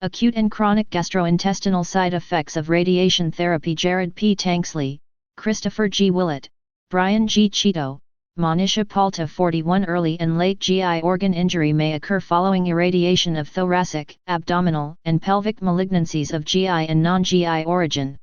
Acute and chronic gastrointestinal side effects of radiation therapy. Jared P. Tanksley, Christopher G. Willett, Brian G. Cheeto, Monisha Palta. 41 Early and late GI organ injury may occur following irradiation of thoracic, abdominal, and pelvic malignancies of GI and non-GI origin.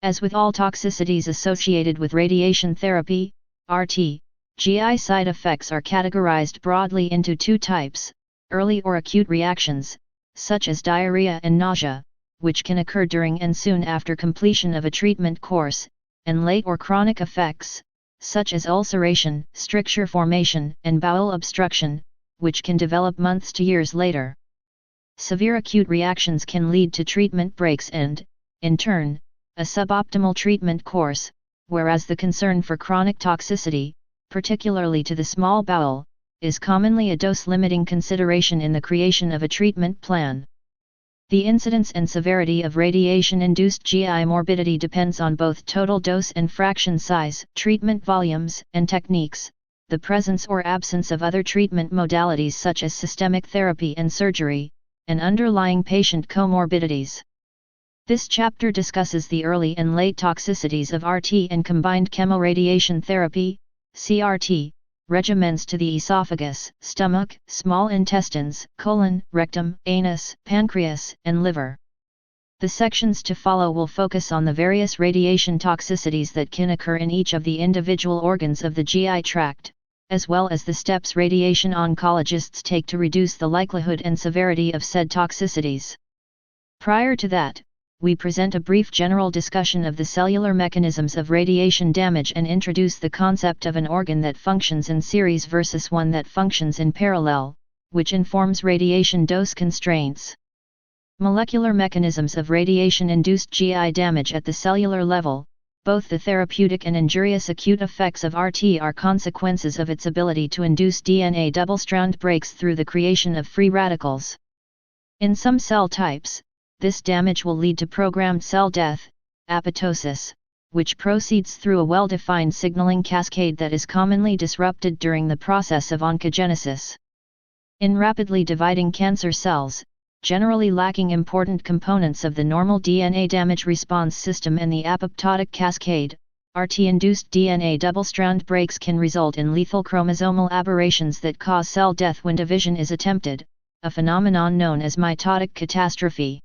As with all toxicities associated with radiation therapy, RT, GI side effects are categorized broadly into two types: early or acute reactions, such as diarrhea and nausea, which can occur during and soon after completion of a treatment course, and late or chronic effects, such as ulceration, stricture formation, and bowel obstruction, which can develop months to years later. Severe acute reactions can lead to treatment breaks and, in turn, a suboptimal treatment course, whereas the concern for chronic toxicity, particularly to the small bowel, is commonly a dose-limiting consideration in the creation of a treatment plan. The incidence and severity of radiation-induced GI morbidity depends on both total dose and fraction size, treatment volumes and techniques, the presence or absence of other treatment modalities such as systemic therapy and surgery, and underlying patient comorbidities. This chapter discusses the early and late toxicities of RT and combined chemoradiation therapy, CRT, regimens to the esophagus, stomach, small intestines, colon, rectum, anus, pancreas, and liver. The sections to follow will focus on the various radiation toxicities that can occur in each of the individual organs of the GI tract, as well as the steps radiation oncologists take to reduce the likelihood and severity of said toxicities. Prior to that, we present a brief general discussion of the cellular mechanisms of radiation damage and introduce the concept of an organ that functions in series versus one that functions in parallel, which informs radiation dose constraints. Molecular mechanisms of radiation-induced GI damage at the cellular level. Both the therapeutic and injurious acute effects of RT are consequences of its ability to induce DNA double-strand breaks through the creation of free radicals. In some cell types, this damage will lead to programmed cell death, apoptosis, which proceeds through a well-defined signaling cascade that is commonly disrupted during the process of oncogenesis. In rapidly dividing cancer cells, generally lacking important components of the normal DNA damage response system and the apoptotic cascade, RT-induced DNA double-strand breaks can result in lethal chromosomal aberrations that cause cell death when division is attempted, a phenomenon known as mitotic catastrophe.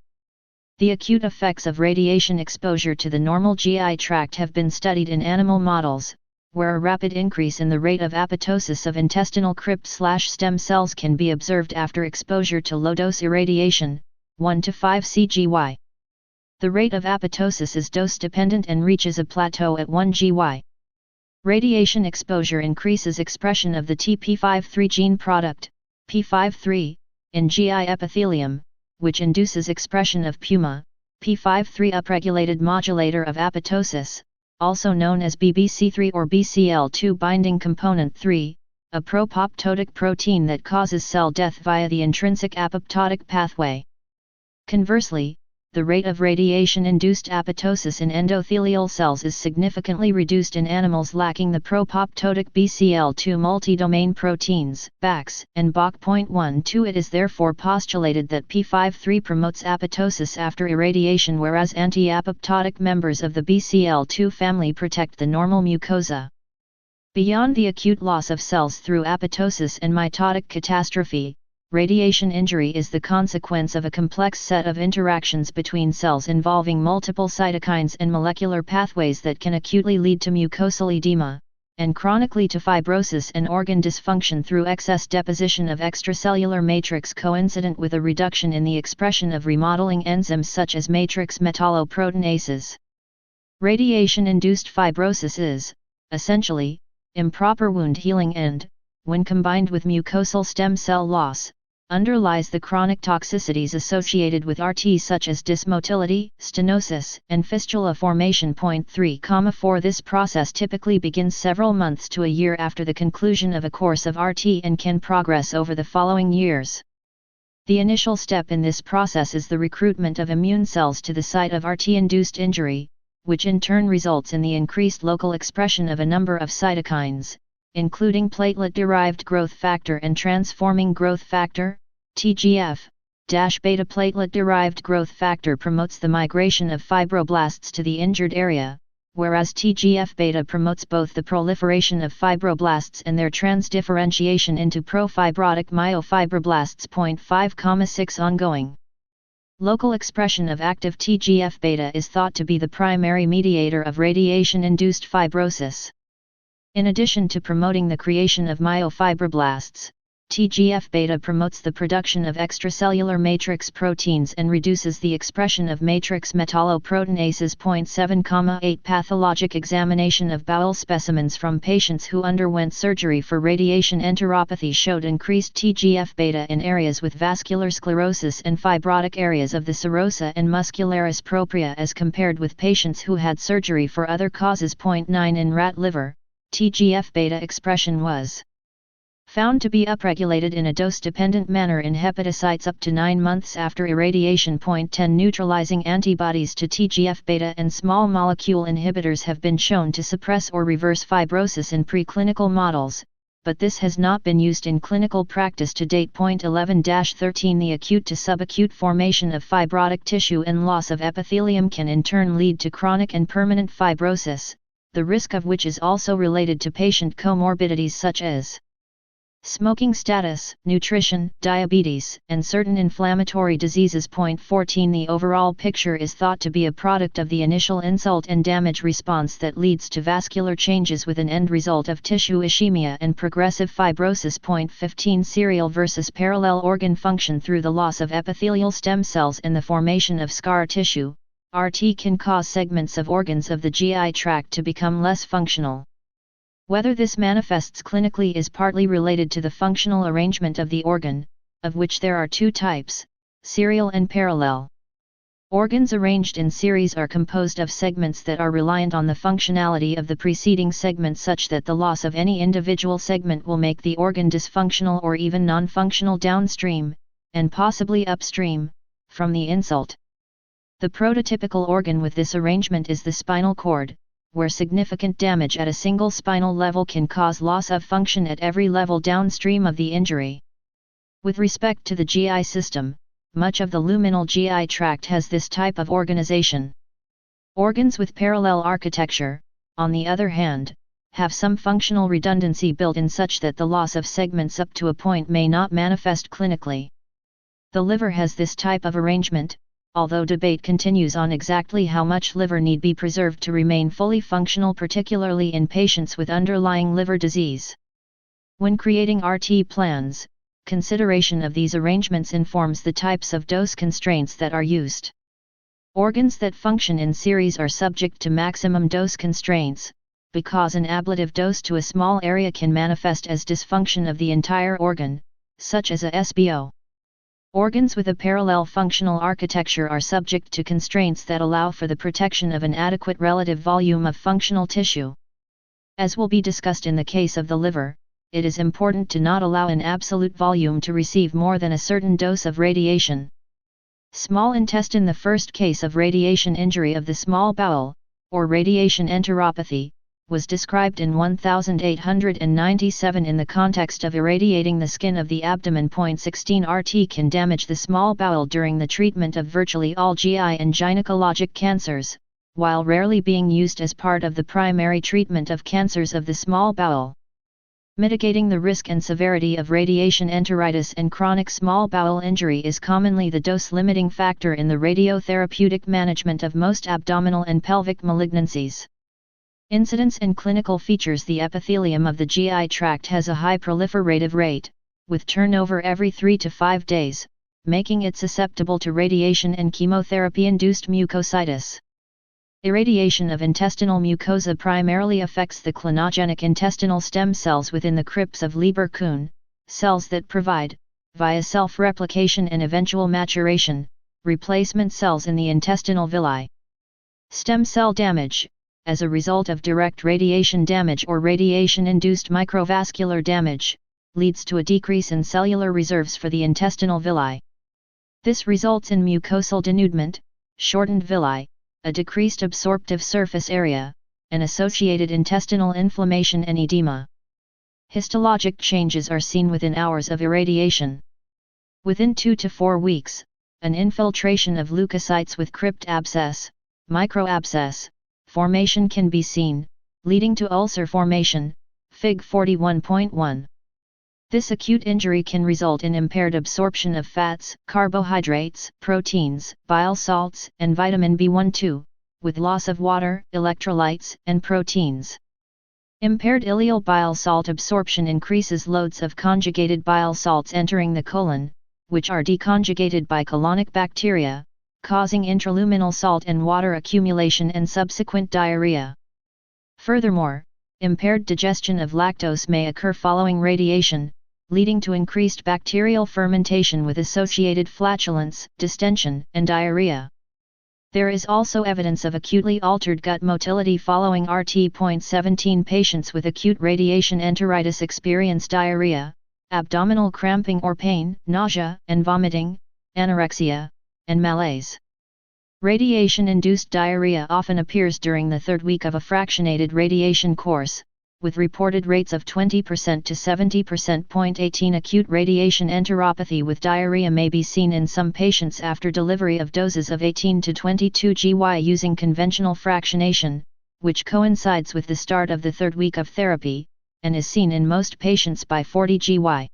The acute effects of radiation exposure to the normal GI tract have been studied in animal models, where a rapid increase in the rate of apoptosis of intestinal crypt/stem cells can be observed after exposure to low-dose irradiation, 1 to 5 cgy. The rate of apoptosis is dose-dependent and reaches a plateau at 1 gy. Radiation exposure increases expression of the TP53 gene product, P53, in GI epithelium, which induces expression of PUMA, P53 upregulated modulator of apoptosis, also known as BBC3 or BCL2 binding component 3, a pro-apoptotic protein that causes cell death via the intrinsic apoptotic pathway. Conversely, the rate of radiation-induced apoptosis in endothelial cells is significantly reduced in animals lacking the pro-apoptotic BCL2 multi-domain proteins, BACs, and BOC.12. It is therefore postulated that P53 promotes apoptosis after irradiation, whereas anti-apoptotic members of the BCL2 family protect the normal mucosa. Beyond the acute loss of cells through apoptosis and mitotic catastrophe, radiation injury is the consequence of a complex set of interactions between cells involving multiple cytokines and molecular pathways that can acutely lead to mucosal edema, and chronically to fibrosis and organ dysfunction through excess deposition of extracellular matrix coincident with a reduction in the expression of remodeling enzymes such as matrix metalloproteinases. Radiation-induced fibrosis is, essentially, improper wound healing and, when combined with mucosal stem cell loss, underlies the chronic toxicities associated with RT such as dysmotility, stenosis, and fistula formation. 3,4 This process typically begins several months to a year after the conclusion of a course of RT and can progress over the following years. The initial step in this process is the recruitment of immune cells to the site of RT-induced injury, which in turn results in the increased local expression of a number of cytokines, including platelet-derived growth factor and transforming growth factor, TGF, beta platelet-derived growth factor promotes the migration of fibroblasts to the injured area, whereas TGF-beta promotes both the proliferation of fibroblasts and their transdifferentiation into profibrotic myofibroblasts. 5,6 Ongoing. Local expression of active TGF-beta is thought to be the primary mediator of radiation-induced fibrosis. In addition to promoting the creation of myofibroblasts, TGF-beta promotes the production of extracellular matrix proteins and reduces the expression of matrix metalloproteinases. 7,8 Pathologic examination of bowel specimens from patients who underwent surgery for radiation enteropathy showed increased TGF-beta in areas with vascular sclerosis and fibrotic areas of the serosa and muscularis propria as compared with patients who had surgery for other causes. 9 In rat liver, TGF-beta expression was found to be upregulated in a dose-dependent manner in hepatocytes up to 9 months after irradiation. 10 Neutralizing antibodies to TGF-beta and small molecule inhibitors have been shown to suppress or reverse fibrosis in preclinical models, but this has not been used in clinical practice to date. 11-13 The acute to subacute formation of fibrotic tissue and loss of epithelium can in turn lead to chronic and permanent fibrosis, the risk of which is also related to patient comorbidities such as smoking status, nutrition, diabetes, and certain inflammatory diseases. 14 The overall picture is thought to be a product of the initial insult and damage response that leads to vascular changes with an end result of tissue ischemia and progressive fibrosis. 15 Serial versus parallel organ function. Through the loss of epithelial stem cells and the formation of scar tissue, RT can cause segments of organs of the GI tract to become less functional. Whether this manifests clinically is partly related to the functional arrangement of the organ, of which there are two types, serial and parallel. Organs arranged in series are composed of segments that are reliant on the functionality of the preceding segment such that the loss of any individual segment will make the organ dysfunctional or even non-functional downstream, and possibly upstream, from the insult. The prototypical organ with this arrangement is the spinal cord, where significant damage at a single spinal level can cause loss of function at every level downstream of the injury. With respect to the GI system, much of the luminal GI tract has this type of organization. Organs with parallel architecture, on the other hand, have some functional redundancy built in such that the loss of segments up to a point may not manifest clinically. The liver has this type of arrangement, although debate continues on exactly how much liver need be preserved to remain fully functional, particularly in patients with underlying liver disease. When creating RT plans, consideration of these arrangements informs the types of dose constraints that are used. Organs that function in series are subject to maximum dose constraints, because an ablative dose to a small area can manifest as dysfunction of the entire organ, such as a SBO. Organs with a parallel functional architecture are subject to constraints that allow for the protection of an adequate relative volume of functional tissue. As will be discussed in the case of the liver, it is important to not allow an absolute volume to receive more than a certain dose of radiation. Small intestine. The first case of radiation injury of the small bowel, or radiation enteropathy, was described in 1897 in the context of irradiating the skin of the abdomen. 16 RT can damage the small bowel during the treatment of virtually all GI and gynecologic cancers, while rarely being used as part of the primary treatment of cancers of the small bowel. Mitigating the risk and severity of radiation enteritis and chronic small bowel injury is commonly the dose-limiting factor in the radiotherapeutic management of most abdominal and pelvic malignancies. Incidence and clinical features. The epithelium of the GI tract has a high proliferative rate, with turnover every 3 to 5 days, making it susceptible to radiation and chemotherapy-induced mucositis. Irradiation of intestinal mucosa primarily affects the clinogenic intestinal stem cells within the crypts of Leber-Kuhn, cells that provide, via self-replication and eventual maturation, replacement cells in the intestinal villi. Stem cell damage, as a result of direct radiation damage or radiation-induced microvascular damage, leads to a decrease in cellular reserves for the intestinal villi. This results in mucosal denudement, shortened villi, a decreased absorptive surface area, and associated intestinal inflammation and edema. Histologic changes are seen within hours of irradiation. Within 2 to 4 weeks, an infiltration of leukocytes with crypt abscess, microabscess, formation can be seen, leading to ulcer formation, Fig 41.1. This acute injury can result in impaired absorption of fats, carbohydrates, proteins, bile salts, and vitamin B12, with loss of water, electrolytes, and proteins. Impaired ileal bile salt absorption increases loads of conjugated bile salts entering the colon, which are deconjugated by colonic bacteria, causing intraluminal salt and water accumulation and subsequent diarrhea. Furthermore, impaired digestion of lactose may occur following radiation, leading to increased bacterial fermentation with associated flatulence, distension, and diarrhea. There is also evidence of acutely altered gut motility following RT.17 patients with acute radiation enteritis experience diarrhea, abdominal cramping or pain, nausea and vomiting, anorexia, and malaise. Radiation-induced diarrhea often appears during the third week of a fractionated radiation course, with reported rates of 20% to 70%. 18 Acute radiation enteropathy with diarrhea may be seen in some patients after delivery of doses of 18 to 22 GY using conventional fractionation, which coincides with the start of the third week of therapy, and is seen in most patients by 40 GY.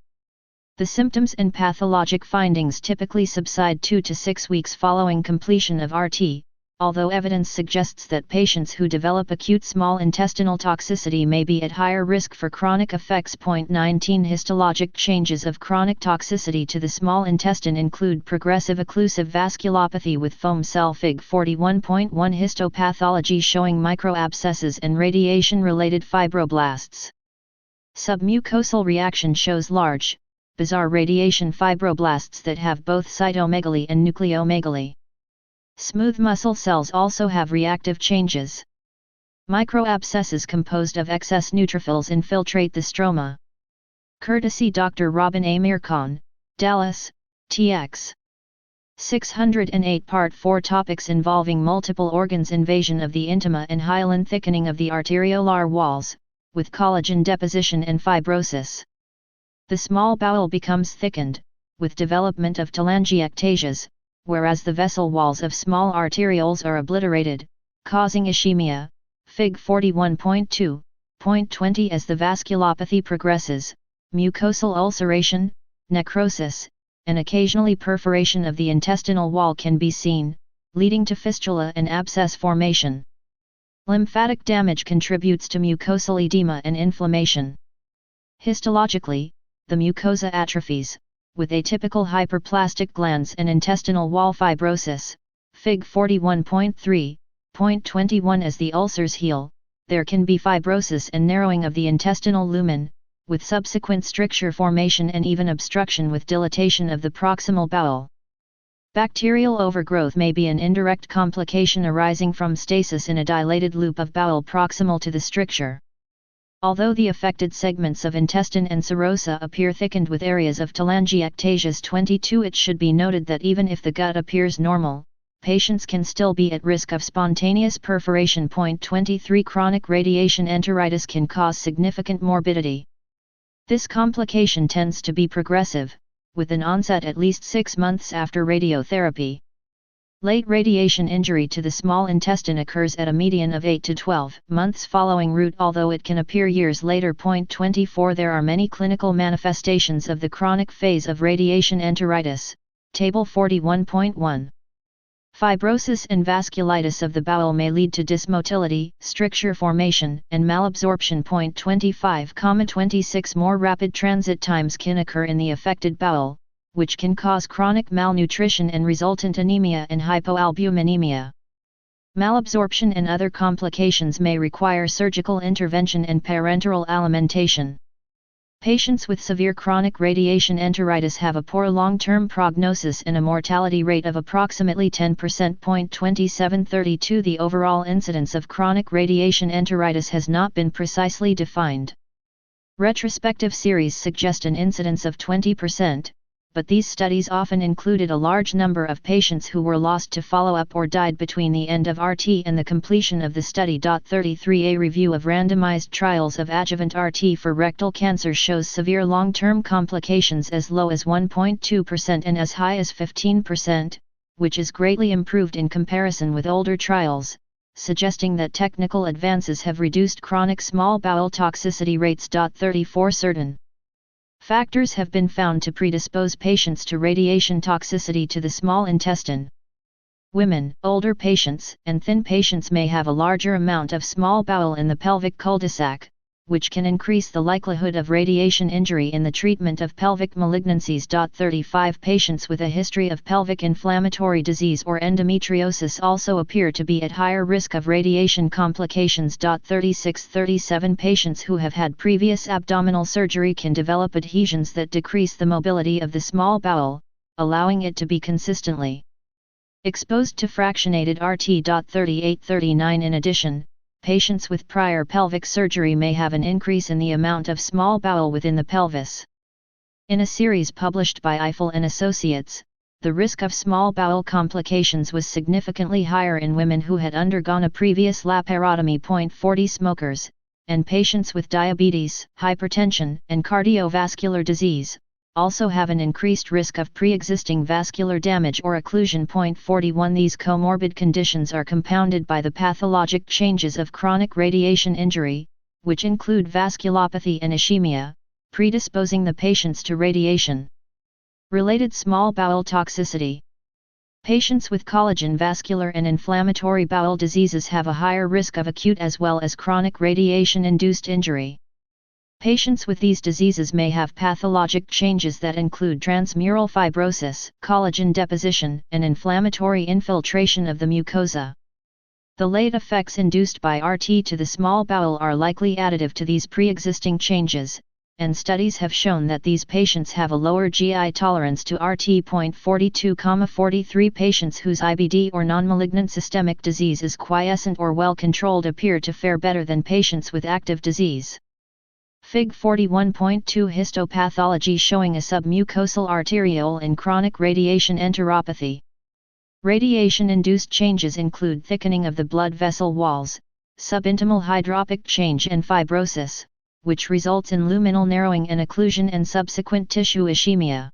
The symptoms and pathologic findings typically subside 2 to 6 weeks following completion of RT, although evidence suggests that patients who develop acute small intestinal toxicity may be at higher risk for chronic effects. 19 Histologic changes of chronic toxicity to the small intestine include progressive occlusive vasculopathy with foam cell. Fig 41.1 Histopathology showing microabscesses and radiation-related fibroblasts. Submucosal reaction shows large, bizarre radiation fibroblasts that have both cytomegaly and nucleomegaly. Smooth muscle cells also have reactive changes. Microabscesses composed of excess neutrophils infiltrate the stroma. Courtesy Dr. Robin A. Mircon, Dallas, TX. 608 Part 4 Topics involving multiple organs: invasion of the intima and hyaline thickening of the arteriolar walls, with collagen deposition and fibrosis. The small bowel becomes thickened, with development of telangiectasias, whereas the vessel walls of small arterioles are obliterated, causing ischemia. Fig 41.2.20 As the vasculopathy progresses, mucosal ulceration, necrosis, and occasionally perforation of the intestinal wall can be seen, leading to fistula and abscess formation. Lymphatic damage contributes to mucosal edema and inflammation. Histologically, the mucosa atrophies, with atypical hyperplastic glands and intestinal wall fibrosis. Fig 41.3.21 As the ulcers heal, there can be fibrosis and narrowing of the intestinal lumen, with subsequent stricture formation and even obstruction with dilatation of the proximal bowel. Bacterial overgrowth may be an indirect complication arising from stasis in a dilated loop of bowel proximal to the stricture. Although the affected segments of intestine and serosa appear thickened with areas of telangiectasias 22, it should be noted that even if the gut appears normal, patients can still be at risk of spontaneous perforation. 23 Chronic radiation enteritis can cause significant morbidity. This complication tends to be progressive, with an onset at least 6 months after radiotherapy. Late radiation injury to the small intestine occurs at a median of 8 to 12 months following root, although it can appear years later. 24 There are many clinical manifestations of the chronic phase of radiation enteritis. Table 41.1. Fibrosis and vasculitis of the bowel may lead to dysmotility, stricture formation, and malabsorption. 25,26 More rapid transit times can occur in the affected bowel, which can cause chronic malnutrition and resultant anemia and hypoalbuminemia. Malabsorption and other complications may require surgical intervention and parenteral alimentation. Patients with severe chronic radiation enteritis have a poor long-term prognosis and a mortality rate of approximately 10%. 2732 The overall incidence of chronic radiation enteritis has not been precisely defined. Retrospective series suggest an incidence of 20%, but these studies often included a large number of patients who were lost to follow-up or died between the end of RT and the completion of the study. 33A review of randomized trials of adjuvant RT for rectal cancer shows severe long-term complications as low as 1.2% and as high as 15%, which is greatly improved in comparison with older trials, suggesting that technical advances have reduced chronic small bowel toxicity rates. 34 Certain factors have been found to predispose patients to radiation toxicity to the small intestine. Women, older patients, and thin patients may have a larger amount of small bowel in the pelvic cul-de-sac, which can increase the likelihood of radiation injury in the treatment of pelvic malignancies. 35 Patients with a history of pelvic inflammatory disease or endometriosis also appear to be at higher risk of radiation complications. 36-37 Patients who have had previous abdominal surgery can develop adhesions that decrease the mobility of the small bowel, allowing it to be consistently exposed to fractionated RT. 38-39 In addition, patients with prior pelvic surgery may have an increase in the amount of small bowel within the pelvis. In a series published by Eiffel and Associates, the risk of small bowel complications was significantly higher in women who had undergone a previous laparotomy. 40 Smokers, and patients with diabetes, hypertension, and cardiovascular disease, also have an increased risk of pre-existing vascular damage or occlusion. 41 These comorbid conditions are compounded by the pathologic changes of chronic radiation injury, which include vasculopathy and ischemia, predisposing the patients to radiation. Related small bowel toxicity. Patients with collagen vascular and inflammatory bowel diseases have a higher risk of acute as well as chronic radiation-induced injury. Patients with these diseases may have pathologic changes that include transmural fibrosis, collagen deposition, and inflammatory infiltration of the mucosa. The late effects induced by RT to the small bowel are likely additive to these pre-existing changes, and studies have shown that these patients have a lower GI tolerance to RT. 42,43 Patients whose IBD or non-malignant systemic disease is quiescent or well controlled appear to fare better than patients with active disease. Fig. 41.2 Histopathology showing a submucosal arteriole in chronic radiation enteropathy. Radiation-induced changes include thickening of the blood vessel walls, subintimal hydropic change and fibrosis, which results in luminal narrowing and occlusion and subsequent tissue ischemia.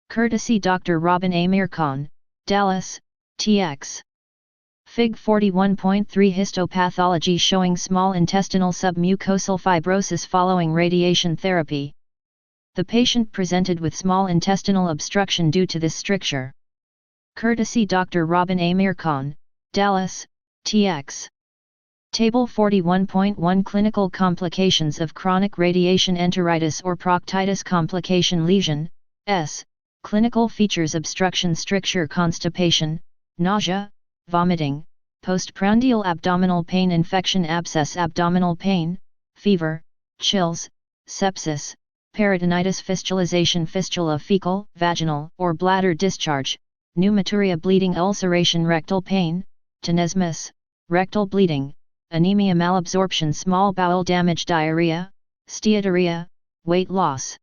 Courtesy Dr. Robin A. Mircon, Dallas, TX. Fig. 41.3 Histopathology showing small intestinal submucosal fibrosis following radiation therapy. The patient presented with small intestinal obstruction due to this stricture. Courtesy Dr. Robin A. Mircon, Dallas, TX. Table 41.1 Clinical complications of chronic radiation enteritis or proctitis complication lesion, S. Clinical features obstruction stricture constipation, nausea, vomiting, postprandial abdominal pain infection abscess abdominal pain, fever, chills, sepsis, peritonitis fistulization fistula fecal, vaginal, or bladder discharge, pneumaturia bleeding ulceration rectal pain, tenesmus, rectal bleeding, anemia malabsorption small bowel damage diarrhea, steatorrhea, weight loss.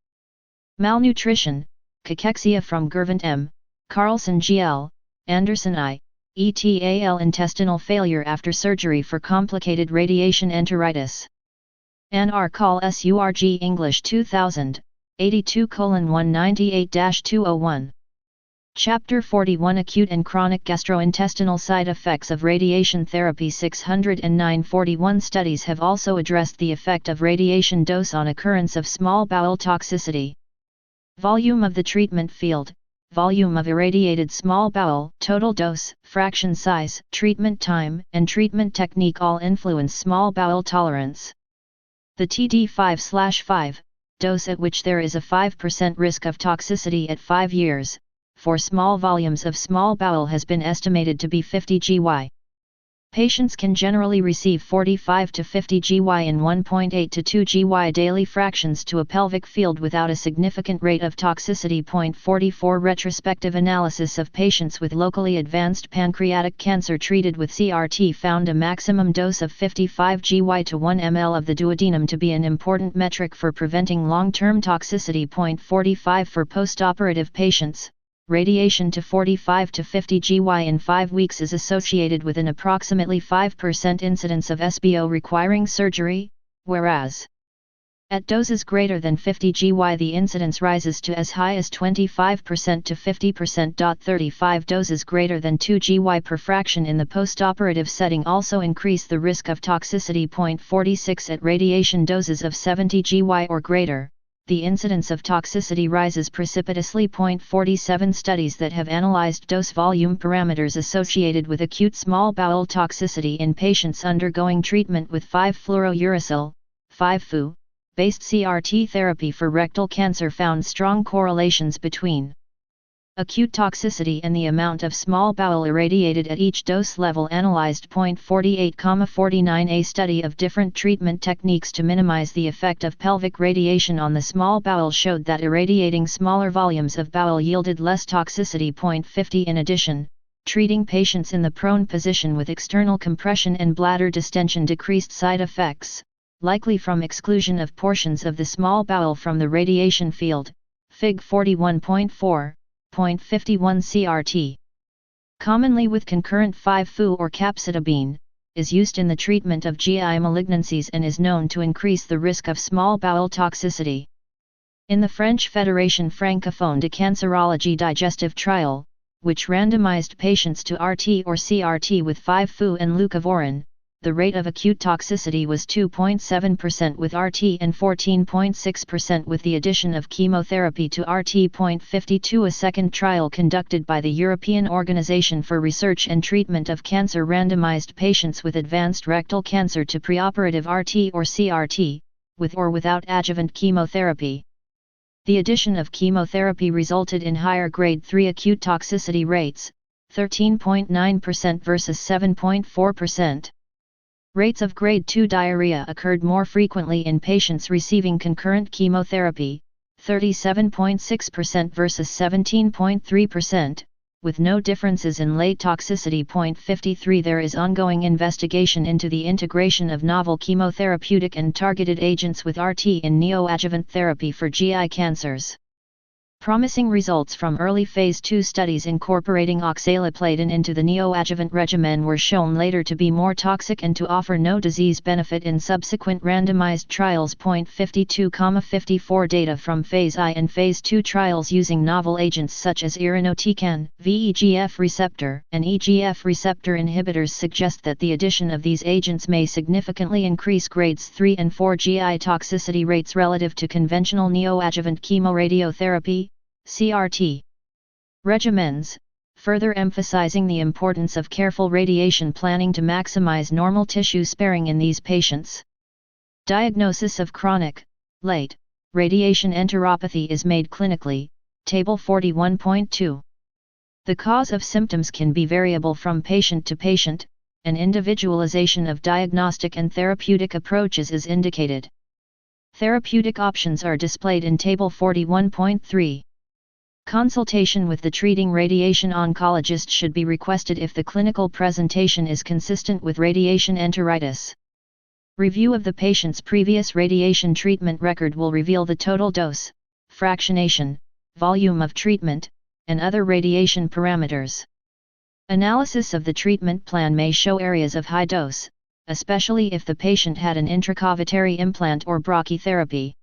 Malnutrition, cachexia from Gervant M., Carlson G.L., Anderson I. ETAL intestinal failure after surgery for complicated radiation enteritis. Ann R. Call SURG English 2000, 82:198-201. Chapter 41 Acute and Chronic Gastrointestinal Side Effects of Radiation Therapy 609 41 studies have also addressed the effect of radiation dose on occurrence of small bowel toxicity. Volume of the treatment field, volume of irradiated small bowel, total dose, fraction size, treatment time, and treatment technique all influence small bowel tolerance. The TD5/5, dose at which there is a 5% risk of toxicity at 5 years, for small volumes of small bowel has been estimated to be 50 GY. Patients can generally receive 45 to 50 GY in 1.8 to 2 GY daily fractions to a pelvic field without a significant rate of toxicity. 44 Retrospective analysis of patients with locally advanced pancreatic cancer treated with CRT found a maximum dose of 55 GY to 1 ml of the duodenum to be an important metric for preventing long-term toxicity. 45 For postoperative patients, radiation to 45 to 50 GY in 5 weeks is associated with an approximately 5% incidence of SBO requiring surgery, whereas at doses greater than 50 GY the incidence rises to as high as 25% to 50%. 35 Doses greater than 2 GY per fraction in the postoperative setting also increase the risk of toxicity. 46 At radiation doses of 70 GY or greater, the incidence of toxicity rises precipitously. 47 Studies that have analyzed dose-volume parameters associated with acute small bowel toxicity in patients undergoing treatment with 5-fluorouracil, 5-FU, based CRT therapy for rectal cancer found strong correlations between acute toxicity and the amount of small bowel irradiated at each dose level analyzed. 48,49 A study of different treatment techniques to minimize the effect of pelvic radiation on the small bowel showed that irradiating smaller volumes of bowel yielded less toxicity. 50 In addition, treating patients in the prone position with external compression and bladder distension decreased side effects, likely from exclusion of portions of the small bowel from the radiation field. Fig 41.4. 51 CRT, commonly with concurrent 5-FU or capecitabine, is used in the treatment of GI malignancies and is known to increase the risk of small bowel toxicity. In the French Fédération francophone de cancérologie digestive trial, which randomized patients to RT or CRT with 5-FU and leucovorin, the rate of acute toxicity was 2.7% with RT and 14.6% with the addition of chemotherapy to RT. 52 A second trial conducted by the European Organization for Research and Treatment of Cancer randomized patients with advanced rectal cancer to preoperative RT or CRT, with or without adjuvant chemotherapy. The addition of chemotherapy resulted in higher grade 3 acute toxicity rates, 13.9% versus 7.4%. Rates of grade 2 diarrhea occurred more frequently in patients receiving concurrent chemotherapy, 37.6% versus 17.3%, with no differences in late toxicity. 53 There is ongoing investigation into the integration of novel chemotherapeutic and targeted agents with RT in neoadjuvant therapy for GI cancers. Promising results from early phase 2 studies incorporating oxaliplatin into the neoadjuvant regimen were shown later to be more toxic and to offer no disease benefit in subsequent randomized trials. 52,54 Data from phase I and phase 2 trials using novel agents such as irinotecan, VEGF receptor, and EGF receptor inhibitors suggest that the addition of these agents may significantly increase grades 3 and 4 GI toxicity rates relative to conventional neoadjuvant chemoradiotherapy CRT regimens, further emphasizing the importance of careful radiation planning to maximize normal tissue sparing in these patients. Diagnosis of chronic, late, radiation enteropathy is made clinically, Table 41.2. The cause of symptoms can be variable from patient to patient, and individualization of diagnostic and therapeutic approaches is indicated. Therapeutic options are displayed in Table 41.3. Consultation with the treating radiation oncologist should be requested if the clinical presentation is consistent with radiation enteritis. Review of the patient's previous radiation treatment record will reveal the total dose, fractionation, volume of treatment, and other radiation parameters. Analysis of the treatment plan may show areas of high dose, especially if the patient had an intracavitary implant or brachytherapy.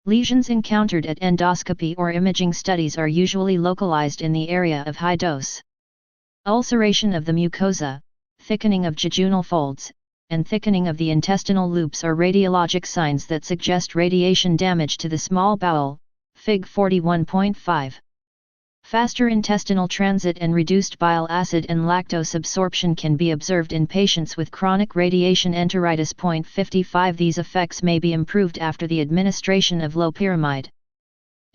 Lesions encountered at endoscopy or imaging studies are usually localized in the area of high dose. Ulceration of the mucosa, thickening of jejunal folds, and thickening of the intestinal loops are radiologic signs that suggest radiation damage to the small bowel, Fig 41.5. Faster intestinal transit and reduced bile acid and lactose absorption can be observed in patients with chronic radiation enteritis. 55 These effects may be improved after the administration of loperamide.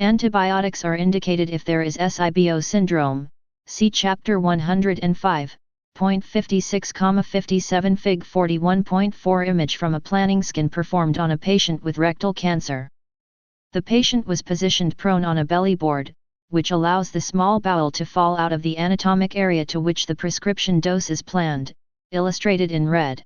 Antibiotics are indicated if there is SIBO syndrome, see Chapter 105, 0.56,57 Fig 41.4 Image from a planning scan performed on a patient with rectal cancer. The patient was positioned prone on a belly board, which allows the small bowel to fall out of the anatomic area to which the prescription dose is planned, illustrated in red.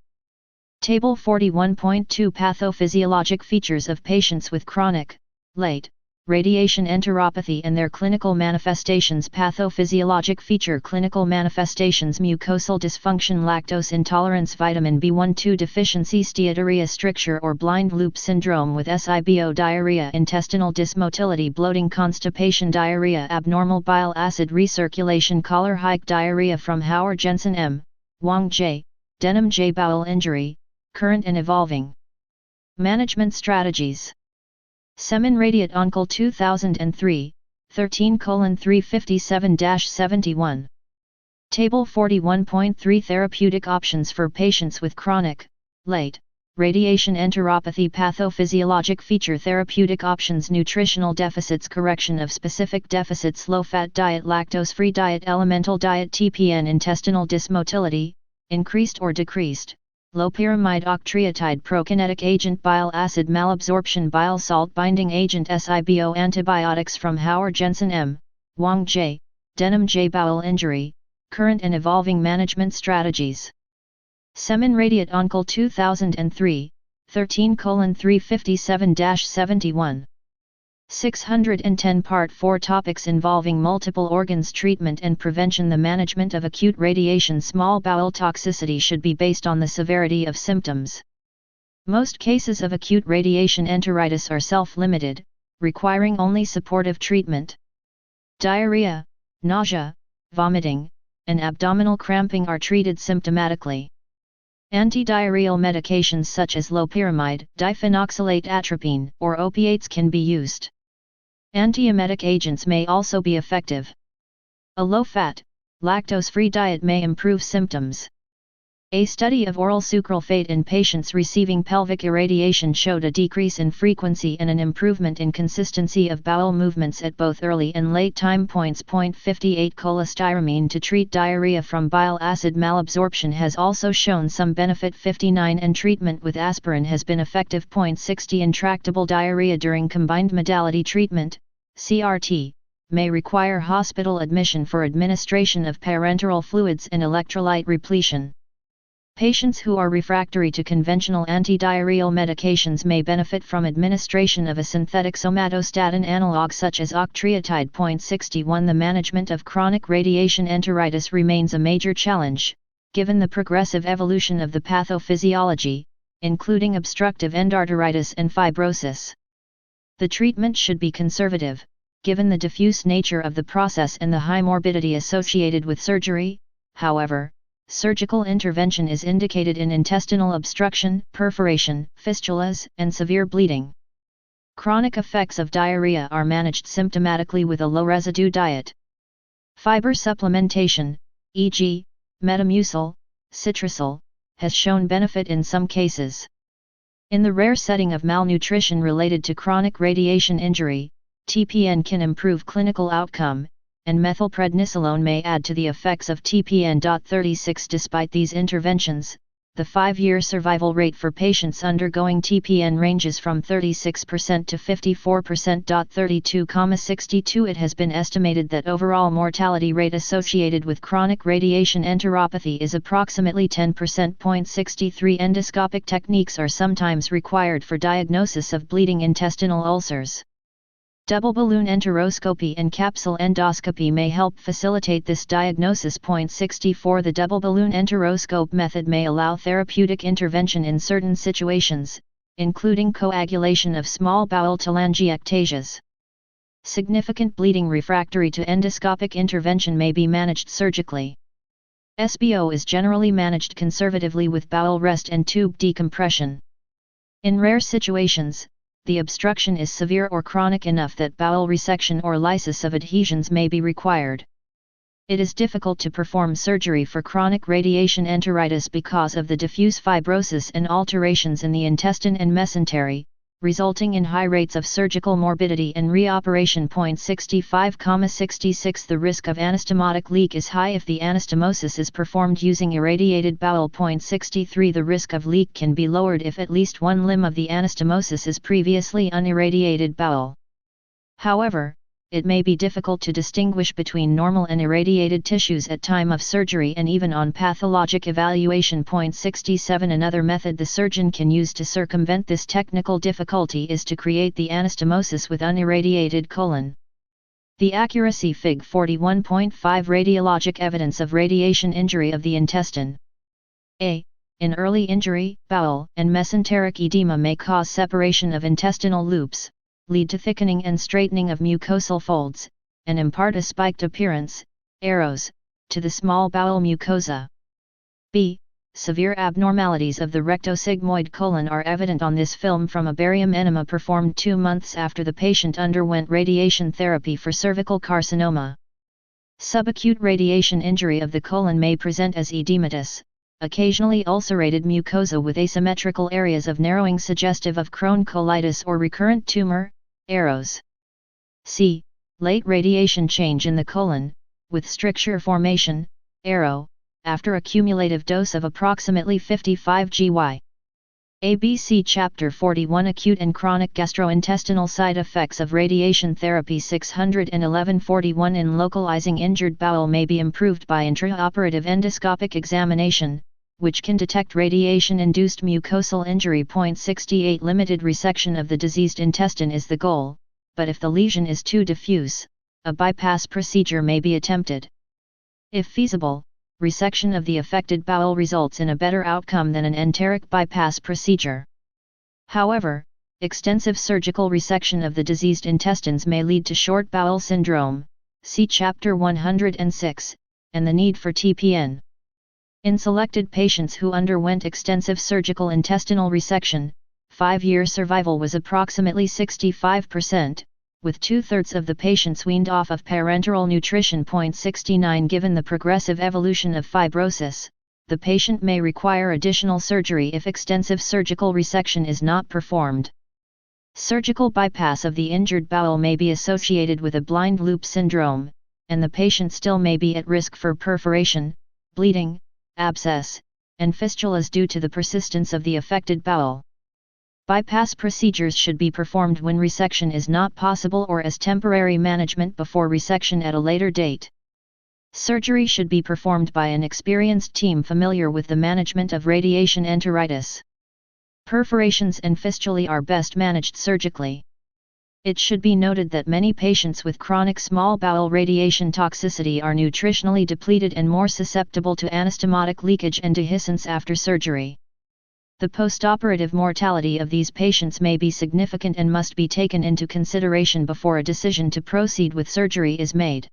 Table 41.2 Pathophysiologic features of patients with chronic, late, radiation enteropathy and their clinical manifestations. Pathophysiologic feature: clinical manifestations: mucosal dysfunction, lactose intolerance, vitamin B12 deficiency, steatorrhea, stricture or blind loop syndrome with SIBO, diarrhea, intestinal dysmotility, bloating, constipation, diarrhea, abnormal bile acid recirculation, collar hike, diarrhea. From Howard Jensen M., Wang J., Denham J. Bowel injury, current and evolving. Management strategies. Semin Radiat Onkel 2003, 13:357-71. Table 41.3 Therapeutic options for patients with chronic, late, radiation enteropathy. Pathophysiologic feature: therapeutic options, nutritional deficits, correction of specific deficits, low-fat diet, lactose-free diet, elemental diet, TPN, intestinal dysmotility, increased or decreased, low-pyrimide octreotide, prokinetic agent, bile acid malabsorption, bile salt binding agent, SIBO, antibiotics. From Howard Jensen M., Wang J., Denham J. Bowel injury, current and evolving management strategies. Semin Radiat Onkel 2003, 13:357-71. 610 Part 4 Topics involving multiple organs, treatment and prevention. The management of acute radiation small bowel toxicity should be based on the severity of symptoms. Most cases of acute radiation enteritis are self-limited, requiring only supportive treatment. Diarrhea, nausea, vomiting, and abdominal cramping are treated symptomatically. Antidiarrheal medications such as loperamide, diphenoxylate, atropine, or opiates can be used. Antiemetic agents may also be effective. A low-fat, lactose-free diet may improve symptoms. A study of oral sucralfate in patients receiving pelvic irradiation showed a decrease in frequency and an improvement in consistency of bowel movements at both early and late time points. 58 Cholestyramine to treat diarrhea from bile acid malabsorption has also shown some benefit. 59 And treatment with aspirin has been effective. 60 Intractable diarrhea during combined modality treatment, CRT, may require hospital admission for administration of parenteral fluids and electrolyte repletion. Patients who are refractory to conventional antidiarrheal medications may benefit from administration of a synthetic somatostatin analog such as octreotide. 61 The management of chronic radiation enteritis remains a major challenge, given the progressive evolution of the pathophysiology, including obstructive endarteritis and fibrosis. The treatment should be conservative, given the diffuse nature of the process and the high morbidity associated with surgery. However, surgical intervention is indicated in intestinal obstruction, perforation, fistulas, and severe bleeding. Chronic effects of diarrhea are managed symptomatically with a low-residue diet. Fiber supplementation, e.g., Metamucil, Citrusol, has shown benefit in some cases. In the rare setting of malnutrition related to chronic radiation injury, TPN can improve clinical outcome, and methylprednisolone may add to the effects of TPN. 36 Despite these interventions, the 5-year survival rate for patients undergoing TPN ranges from 36% to 54%. 32,62 It has been estimated that overall mortality rate associated with chronic radiation enteropathy is approximately 10%. 63 Endoscopic techniques are sometimes required for diagnosis of bleeding intestinal ulcers. Double balloon enteroscopy and capsule endoscopy may help facilitate this diagnosis. 64 The double balloon enteroscope method may allow therapeutic intervention in certain situations, including coagulation of small bowel telangiectasias. Significant bleeding refractory to endoscopic intervention may be managed surgically. SBO is generally managed conservatively with bowel rest and tube decompression. In rare situations, the obstruction is severe or chronic enough that bowel resection or lysis of adhesions may be required. It is difficult to perform surgery for chronic radiation enteritis because of the diffuse fibrosis and alterations in the intestine and mesentery, resulting in high rates of surgical morbidity and reoperation. 65,66 The risk of anastomotic leak is high if the anastomosis is performed using irradiated bowel. 63 The risk of leak can be lowered if at least one limb of the anastomosis is previously unirradiated bowel. However, it may be difficult to distinguish between normal and irradiated tissues at time of surgery and even on pathologic evaluation. 67 Another method the surgeon can use to circumvent this technical difficulty is to create the anastomosis with unirradiated colon. The accuracy. Fig. 41.5 Radiologic evidence of radiation injury of the intestine. A. In early injury, bowel and mesenteric edema may cause separation of intestinal loops, lead to thickening and straightening of mucosal folds, and impart a spiked appearance, arrows, to the small bowel mucosa. B. Severe abnormalities of the rectosigmoid colon are evident on this film from a barium enema performed 2 months after the patient underwent radiation therapy for cervical carcinoma. Subacute radiation injury of the colon may present as edematous, occasionally ulcerated mucosa with asymmetrical areas of narrowing suggestive of Crohn's colitis or recurrent tumor, arrows. C. Late radiation change in the colon, with stricture formation, arrow, after a cumulative dose of approximately 55 GY. ABC Chapter 41 Acute and Chronic Gastrointestinal Side Effects of Radiation Therapy. 611-41 In localizing injured bowel may be improved by intraoperative endoscopic examination, which can detect radiation-induced mucosal injury. 68 Limited resection of the diseased intestine is the goal, but if the lesion is too diffuse, a bypass procedure may be attempted. If feasible, resection of the affected bowel results in a better outcome than an enteric bypass procedure. However, extensive surgical resection of the diseased intestines may lead to short bowel syndrome, see Chapter 106, and the need for TPN. In selected patients who underwent extensive surgical intestinal resection, 5-year survival was approximately 65%, with 2/3 of the patients weaned off of parenteral nutrition. 69 Given the progressive evolution of fibrosis, the patient may require additional surgery if extensive surgical resection is not performed. Surgical bypass of the injured bowel may be associated with a blind loop syndrome, and the patient still may be at risk for perforation, bleeding, abscess, and fistulas due to the persistence of the affected bowel. Bypass procedures should be performed when resection is not possible or as temporary management before resection at a later date. Surgery should be performed by an experienced team familiar with the management of radiation enteritis. Perforations and fistulae are best managed surgically. It should be noted that many patients with chronic small bowel radiation toxicity are nutritionally depleted and more susceptible to anastomotic leakage and dehiscence after surgery. The postoperative mortality of these patients may be significant and must be taken into consideration before a decision to proceed with surgery is made.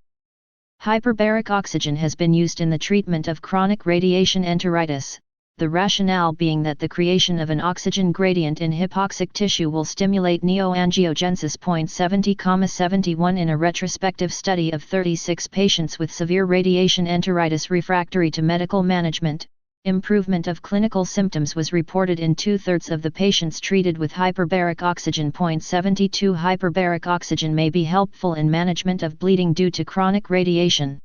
Hyperbaric oxygen has been used in the treatment of chronic radiation enteritis, the rationale being that the creation of an oxygen gradient in hypoxic tissue will stimulate neoangiogenesis. 70,71 In a retrospective study of 36 patients with severe radiation enteritis refractory to medical management, improvement of clinical symptoms was reported in 2/3 of the patients treated with hyperbaric oxygen. 72 Hyperbaric oxygen may be helpful in management of bleeding due to chronic radiation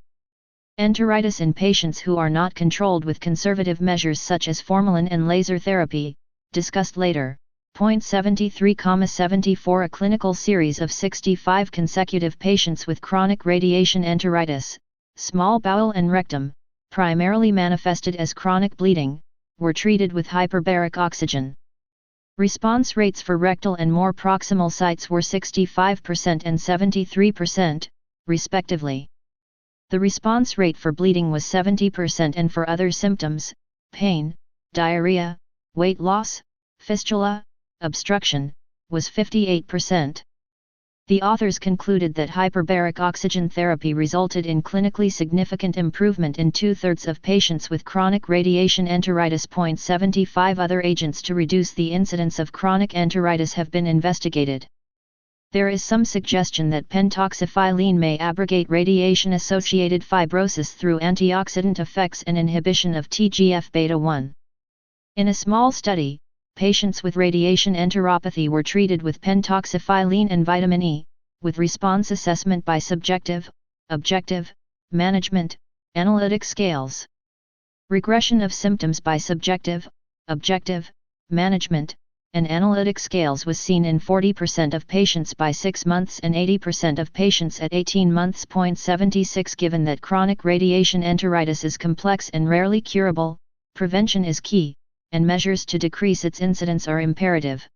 enteritis in patients who are not controlled with conservative measures such as formalin and laser therapy, discussed later. 73,74 A clinical series of 65 consecutive patients with chronic radiation enteritis, small bowel and rectum, primarily manifested as chronic bleeding, were treated with hyperbaric oxygen. Response rates for rectal and more proximal sites were 65% and 73%, respectively. The response rate for bleeding was 70% and for other symptoms, pain, diarrhea, weight loss, fistula, obstruction, was 58%. The authors concluded that hyperbaric oxygen therapy resulted in clinically significant improvement in 2/3 of patients with chronic radiation enteritis. 75 Other agents to reduce the incidence of chronic enteritis have been investigated. There is some suggestion that pentoxifylline may abrogate radiation-associated fibrosis through antioxidant effects and inhibition of TGF-beta 1. In a small study, patients with radiation enteropathy were treated with pentoxifylline and vitamin E, with response assessment by subjective, objective, management, analytic scales. Regression of symptoms by subjective, objective, management, and analytic scales was seen in 40% of patients by 6 months and 80% of patients at 18 months. 76 Given that chronic radiation enteritis is complex and rarely curable, prevention is key, and measures to decrease its incidence are imperative.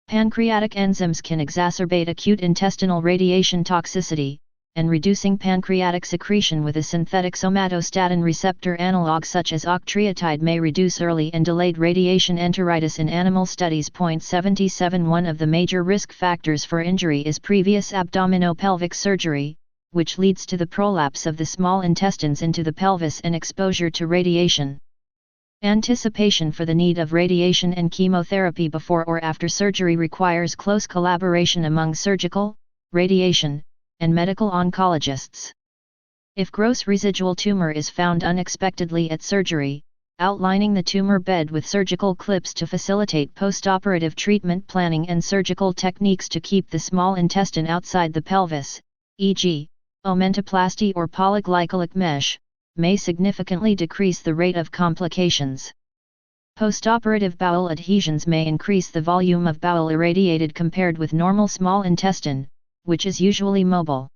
Pancreatic enzymes can exacerbate acute intestinal radiation toxicity, and reducing pancreatic secretion with a synthetic somatostatin receptor analog such as octreotide may reduce early and delayed radiation enteritis in animal studies. 77 One of the major risk factors for injury is previous abdominopelvic surgery, which leads to the prolapse of the small intestines into the pelvis and exposure to radiation. Anticipation for the need of radiation and chemotherapy before or after surgery requires close collaboration among surgical, radiation, and medical oncologists. If gross residual tumor is found unexpectedly at surgery, outlining the tumor bed with surgical clips to facilitate postoperative treatment planning and surgical techniques to keep the small intestine outside the pelvis, e.g., omentoplasty or polyglycolic mesh, may significantly decrease the rate of complications. Postoperative bowel adhesions may increase the volume of bowel irradiated compared with normal small intestine, which is usually mobile.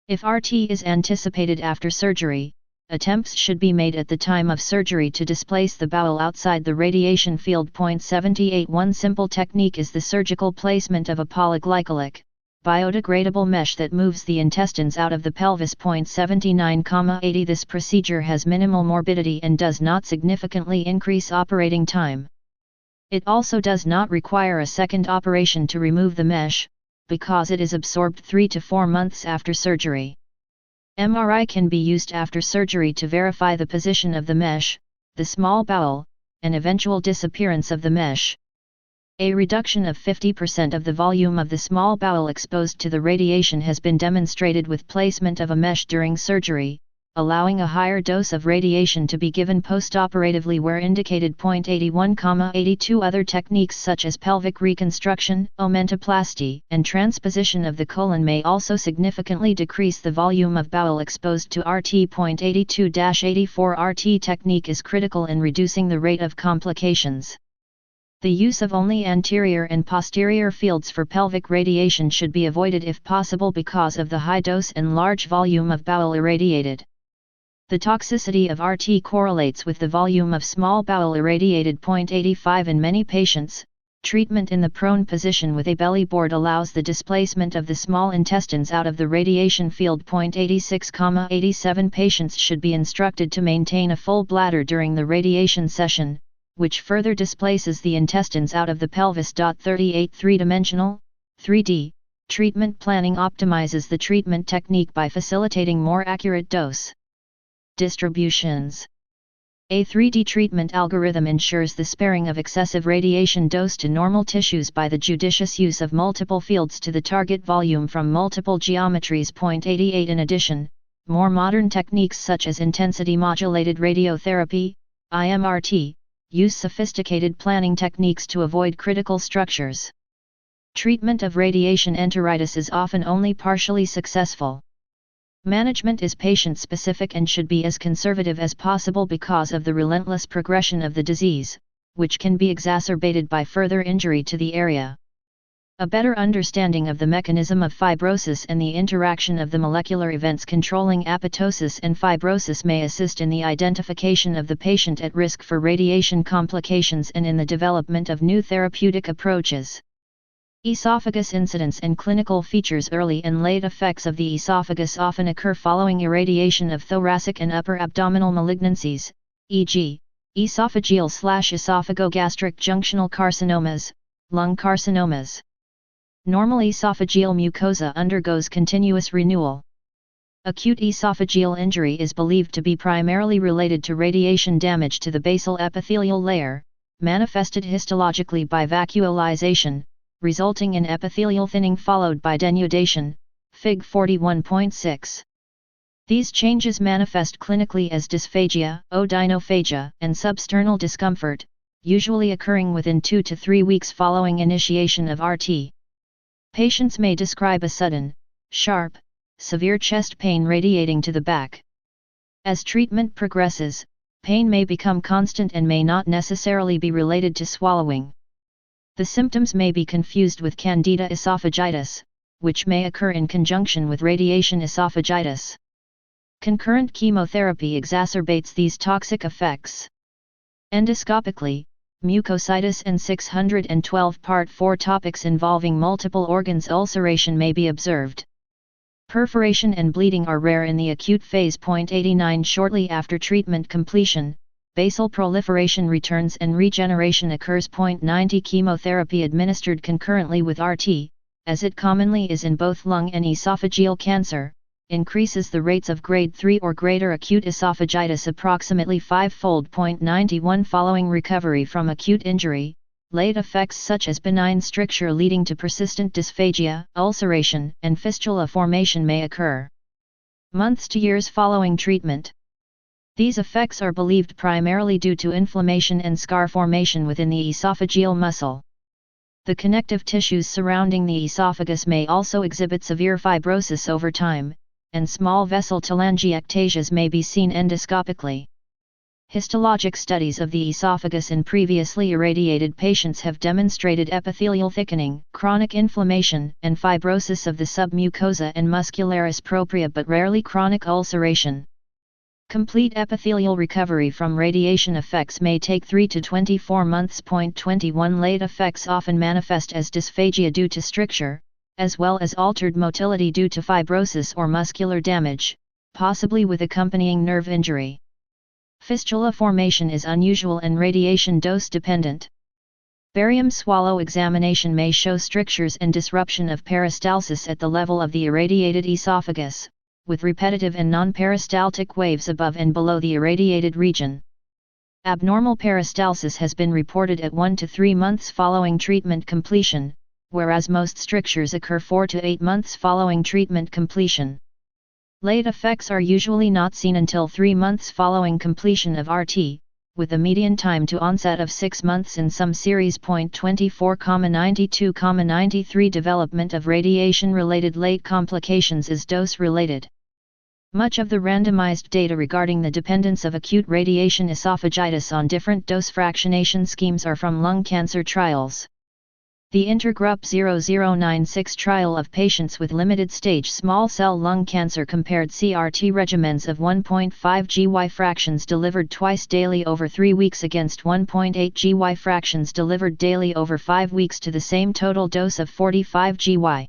If RT is anticipated after surgery, attempts should be made at the time of surgery to displace the bowel outside the radiation field. 78 One simple technique is the surgical placement of a polyglycolic, biodegradable mesh that moves the intestines out of the pelvis. 79,80 This procedure has minimal morbidity and does not significantly increase operating time. It also does not require a second operation to remove the mesh, because it is absorbed 3 to 4 months after surgery. MRI can be used after surgery to verify the position of the mesh, the small bowel, and eventual disappearance of the mesh. A reduction of 50% of the volume of the small bowel exposed to the radiation has been demonstrated with placement of a mesh during surgery, allowing a higher dose of radiation to be given postoperatively where indicated. 81,82 Other techniques such as pelvic reconstruction, omentoplasty, and transposition of the colon may also significantly decrease the volume of bowel exposed to RT. 82-84 RT technique is critical in reducing the rate of complications. The use of only anterior and posterior fields for pelvic radiation should be avoided if possible because of the high dose and large volume of bowel irradiated. The toxicity of RT correlates with the volume of small bowel irradiated. 85 In many patients, treatment in the prone position with a belly board allows the displacement of the small intestines out of the radiation field. 86,87 Patients should be instructed to maintain a full bladder during the radiation session, which further displaces the intestines out of the pelvis. 38 Three-dimensional, 3D, treatment planning optimizes the treatment technique by facilitating more accurate dose distributions. A 3D treatment algorithm ensures the sparing of excessive radiation dose to normal tissues by the judicious use of multiple fields to the target volume from multiple geometries. 88 In addition, more modern techniques such as intensity-modulated radiotherapy, IMRT, use sophisticated planning techniques to avoid critical structures. Treatment of radiation enteritis is often only partially successful. Management is patient-specific and should be as conservative as possible because of the relentless progression of the disease, which can be exacerbated by further injury to the area. A better understanding of the mechanism of fibrosis and the interaction of the molecular events controlling apoptosis and fibrosis may assist in the identification of the patient at risk for radiation complications and in the development of new therapeutic approaches. Esophagus incidence and clinical features. Early and late effects of the esophagus often occur following irradiation of thoracic and upper abdominal malignancies, e.g., esophageal/esophagogastric junctional carcinomas, lung carcinomas. Normal esophageal mucosa undergoes continuous renewal. Acute esophageal injury is believed to be primarily related to radiation damage to the basal epithelial layer, manifested histologically by vacuolization, resulting in epithelial thinning followed by denudation, Fig. 41.6. These changes manifest clinically as dysphagia, odynophagia, and substernal discomfort, usually occurring within 2 to 3 weeks following initiation of RT. Patients may describe a sudden, sharp, severe chest pain radiating to the back. As treatment progresses, pain may become constant and may not necessarily be related to swallowing. The symptoms may be confused with Candida esophagitis, which may occur in conjunction with radiation esophagitis. Concurrent chemotherapy exacerbates these toxic effects. Endoscopically, mucositis and 612 Part 4 topics involving multiple organs ulceration may be observed. Perforation and bleeding are rare in the acute phase. 89 Shortly after treatment completion, basal proliferation returns and regeneration occurs. 90 Chemotherapy administered concurrently with RT, as it commonly is in both lung and esophageal cancer, increases the rates of grade 3 or greater acute esophagitis approximately 5-fold. 91 Following recovery from acute injury, late effects such as benign stricture leading to persistent dysphagia, ulceration, and fistula formation may occur. Months to years following treatment. These effects are believed primarily due to inflammation and scar formation within the esophageal muscle. The connective tissues surrounding the esophagus may also exhibit severe fibrosis over time, and small vessel telangiectasias may be seen endoscopically. Histologic studies of the esophagus in previously irradiated patients have demonstrated epithelial thickening, chronic inflammation, and fibrosis of the submucosa and muscularis propria, but rarely chronic ulceration. Complete epithelial recovery from radiation effects may take 3 to 24 months. 21 Late effects often manifest as dysphagia due to stricture, as well as altered motility due to fibrosis or muscular damage, possibly with accompanying nerve injury. Fistula formation is unusual and radiation dose dependent. Barium swallow examination may show strictures and disruption of peristalsis at the level of the irradiated esophagus, with repetitive and non-peristaltic waves above and below the irradiated region. Abnormal peristalsis has been reported at 1 to 3 months following treatment completion, whereas most strictures occur 4 to 8 months following treatment completion. Late effects are usually not seen until 3 months following completion of RT, with a median time to onset of 6 months in some series. 24,92,93 Development of radiation-related late complications is dose-related. Much of the randomized data regarding the dependence of acute radiation esophagitis on different dose fractionation schemes are from lung cancer trials. The Intergroup 0096 trial of patients with limited-stage small cell lung cancer compared CRT regimens of 1.5 GY fractions delivered twice daily over 3 weeks against 1.8 GY fractions delivered daily over 5 weeks to the same total dose of 45 GY.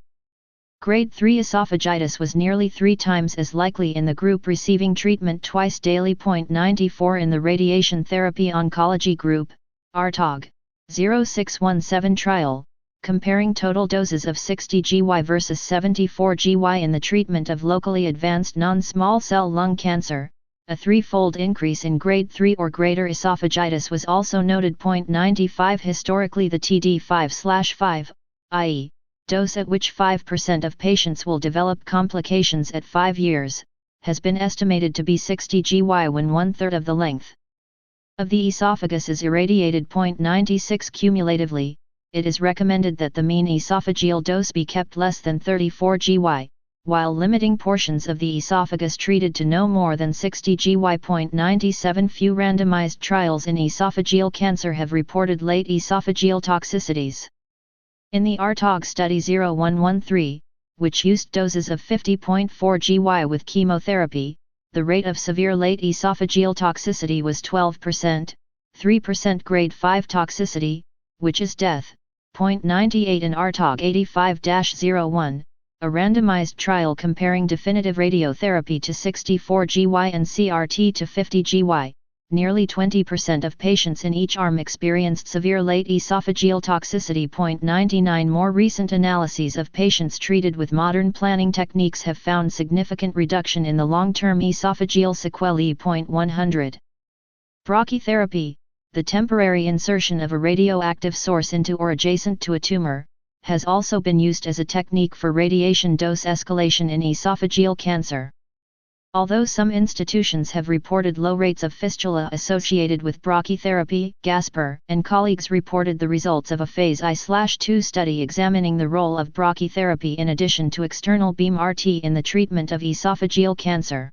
Grade 3 esophagitis was nearly 3 times as likely in the group receiving treatment twice daily. 94 In the radiation therapy oncology group, RTOG 0617 trial, comparing total doses of 60 GY versus 74 GY in the treatment of locally advanced non-small cell lung cancer, a 3-fold increase in grade 3 or greater esophagitis was also noted. 95 Historically the TD5/5, i.e., dose at which 5% of patients will develop complications at 5 years, has been estimated to be 60 GY when 1/3 of the length of the esophagus is irradiated. 96 Cumulatively, it is recommended that the mean esophageal dose be kept less than 34 GY, while limiting portions of the esophagus treated to no more than 60 GY. 97 Few randomized trials in esophageal cancer have reported late esophageal toxicities. In the RTOG study 0113, which used doses of 50.4 GY with chemotherapy, the rate of severe late esophageal toxicity was 12%, 3% grade 5 toxicity, which is death. 98 In RTOG 85-01, a randomized trial comparing definitive radiotherapy to 64 GY and CRT to 50 GY, nearly 20% of patients in each arm experienced severe late esophageal toxicity. 99 More recent analyses of patients treated with modern planning techniques have found significant reduction in the long-term esophageal sequelae. 100 Brachytherapy, the temporary insertion of a radioactive source into or adjacent to a tumor, has also been used as a technique for radiation dose escalation in esophageal cancer. Although some institutions have reported low rates of fistula associated with brachytherapy, Gasper and colleagues reported the results of a phase I/II study examining the role of brachytherapy in addition to external beam RT in the treatment of esophageal cancer.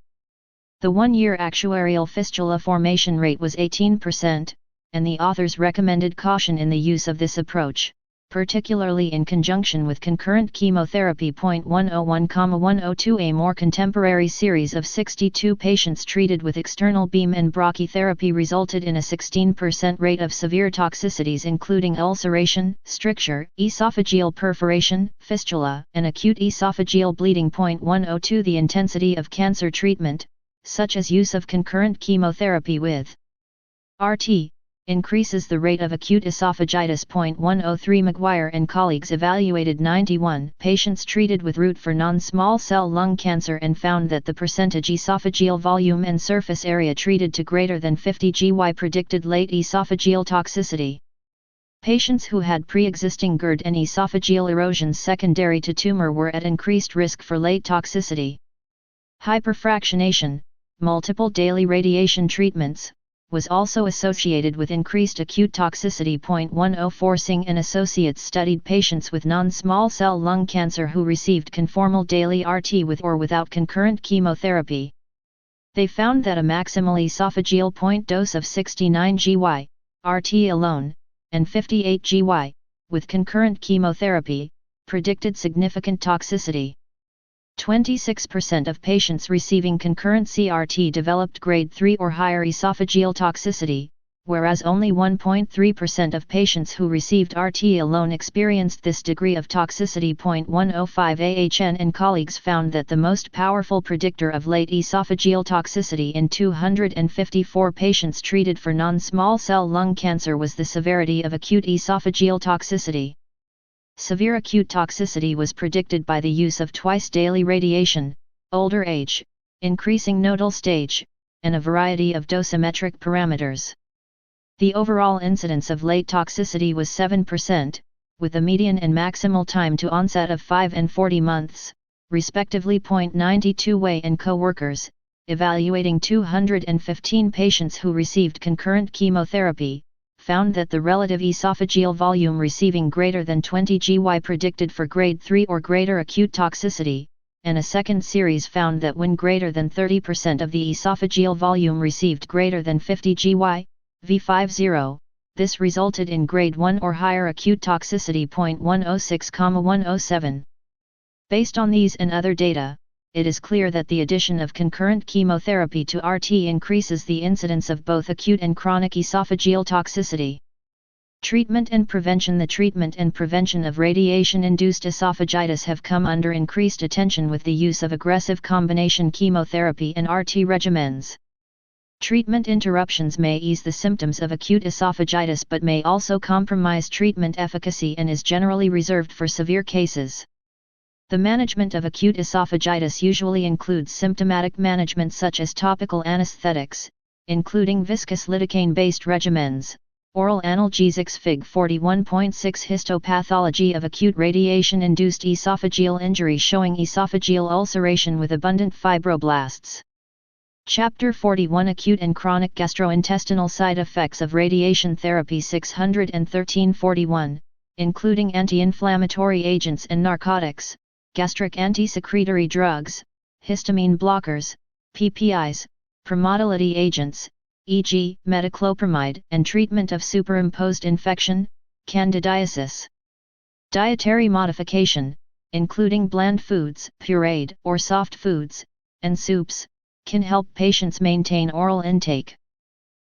The one-year actuarial fistula formation rate was 18%, and the authors recommended caution in the use of this approach, particularly in conjunction with concurrent chemotherapy. 101,102. A more contemporary series of 62 patients treated with external beam and brachytherapy resulted in a 16% rate of severe toxicities including ulceration, stricture, esophageal perforation, fistula, and acute esophageal bleeding. 102. The intensity of cancer treatment, such as use of concurrent chemotherapy with RT, increases the rate of acute esophagitis. 103. Maguire and colleagues evaluated 91 patients treated with root for non-small cell lung cancer and found that the percentage esophageal volume and surface area treated to greater than 50 GY predicted late esophageal toxicity. Patients who had pre-existing GERD and esophageal erosions secondary to tumor were at increased risk for late toxicity. Hyperfractionation, multiple daily radiation treatments, was also associated with increased acute toxicity. 104. Singh and associates studied patients with non-small cell lung cancer who received conformal daily RT with or without concurrent chemotherapy. They found that a maximal esophageal point dose of 69 GY, RT alone, and 58 GY, with concurrent chemotherapy, predicted significant toxicity. 26% of patients receiving concurrent CRT developed grade 3 or higher esophageal toxicity, whereas only 1.3% of patients who received RT alone experienced this degree of toxicity. 105. AHN and colleagues found that the most powerful predictor of late esophageal toxicity in 254 patients treated for non-small cell lung cancer was the severity of acute esophageal toxicity. Severe acute toxicity was predicted by the use of twice-daily radiation, older age, increasing nodal stage, and a variety of dosimetric parameters. The overall incidence of late toxicity was 7%, with a median and maximal time to onset of 5 and 40 months, respectively. 92. Way and co-workers, evaluating 215 patients who received concurrent chemotherapy, found that the relative esophageal volume receiving greater than 20 GY predicted for grade 3 or greater acute toxicity, and a second series found that when greater than 30% of the esophageal volume received greater than 50 GY, V50, this resulted in grade 1 or higher acute toxicity. 106,107. Based on these and other data, it is clear that the addition of concurrent chemotherapy to RT increases the incidence of both acute and chronic esophageal toxicity. Treatment and prevention. The treatment and prevention of radiation-induced esophagitis have come under increased attention with the use of aggressive combination chemotherapy and RT regimens. Treatment interruptions may ease the symptoms of acute esophagitis but may also compromise treatment efficacy and is generally reserved for severe cases. The management of acute esophagitis usually includes symptomatic management such as topical anesthetics, including viscous lidocaine-based regimens, oral analgesics. Fig. 41.6 Histopathology of acute radiation-induced esophageal injury showing esophageal ulceration with abundant fibroblasts. Chapter 41 Acute and chronic gastrointestinal side effects of radiation therapy. 613.41, including anti-inflammatory agents and narcotics, gastric anti-secretory drugs, histamine blockers, PPIs, promodality agents, e.g., metoclopramide, and treatment of superimposed infection, candidiasis. Dietary modification, including bland foods, pureed or soft foods, and soups, can help patients maintain oral intake.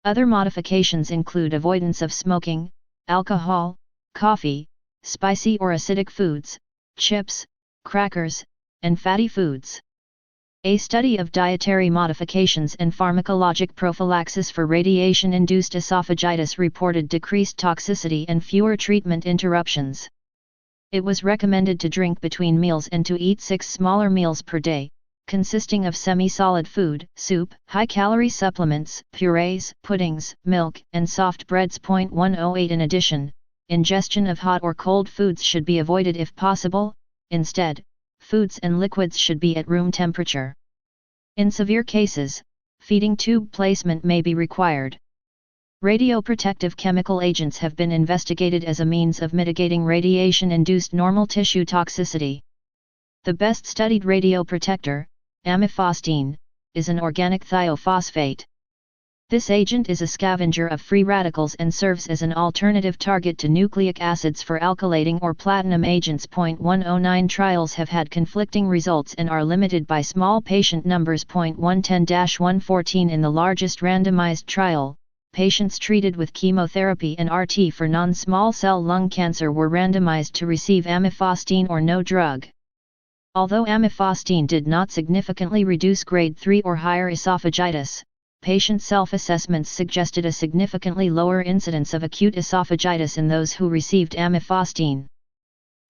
Other modifications include avoidance of smoking, alcohol, coffee, spicy or acidic foods, chips, crackers, and fatty foods. A study of dietary modifications and pharmacologic prophylaxis for radiation-induced esophagitis reported decreased toxicity and fewer treatment interruptions. It was recommended to drink between meals and to eat 6 smaller meals per day, consisting of semi-solid food, soup, high-calorie supplements, purees, puddings, milk, and soft breads. 108 In addition, ingestion of hot or cold foods should be avoided if possible. Instead, foods and liquids should be at room temperature. In severe cases, feeding tube placement may be required. Radioprotective chemical agents have been investigated as a means of mitigating radiation-induced normal tissue toxicity. The best studied radioprotector, amifostine, is an organic thiophosphate. This agent is a scavenger of free radicals and serves as an alternative target to nucleic acids for alkylating or platinum agents. 109 trials have had conflicting results and are limited by small patient numbers. 110-114 In the largest randomized trial, patients treated with chemotherapy and RT for non-small cell lung cancer were randomized to receive amifostine or no drug. Although amifostine did not significantly reduce grade 3 or higher esophagitis, patient self-assessments suggested a significantly lower incidence of acute esophagitis in those who received amifostine.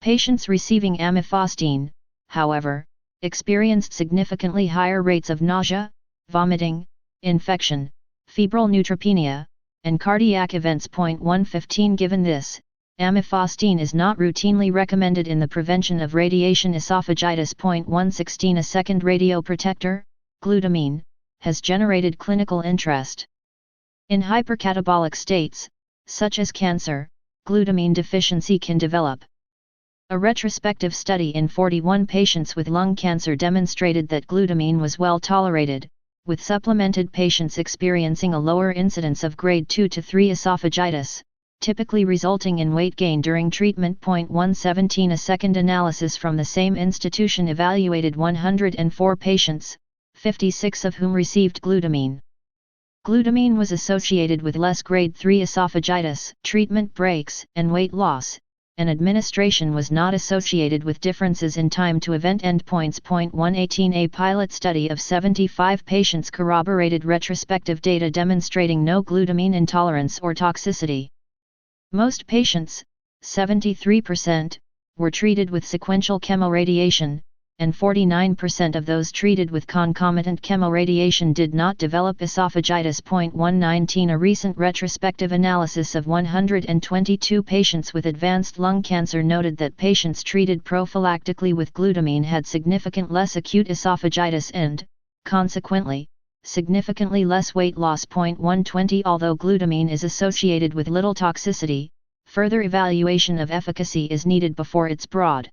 Patients receiving amifostine, however, experienced significantly higher rates of nausea, vomiting, infection, febrile neutropenia, and cardiac events. 115 Given this, amifostine is not routinely recommended in the prevention of radiation esophagitis. 116 A second radioprotector, glutamine, has generated clinical interest. In hypercatabolic states, such as cancer, glutamine deficiency can develop. A retrospective study in 41 patients with lung cancer demonstrated that glutamine was well tolerated, with supplemented patients experiencing a lower incidence of grade 2 to 3 esophagitis, typically resulting in weight gain during treatment. 117 A second analysis from the same institution evaluated 104 patients, 56 of whom received glutamine. Glutamine was associated with less grade 3 esophagitis, treatment breaks, and weight loss, and administration was not associated with differences in time to event endpoints. 118 A pilot study of 75 patients corroborated retrospective data demonstrating no glutamine intolerance or toxicity. Most patients, 73%, were treated with sequential chemoradiation, and 49% of those treated with concomitant chemoradiation did not develop esophagitis. 119 A recent retrospective analysis of 122 patients with advanced lung cancer noted that patients treated prophylactically with glutamine had significant less acute esophagitis and, consequently, significantly less weight loss. 120 Although glutamine is associated with little toxicity, further evaluation of efficacy is needed before its broad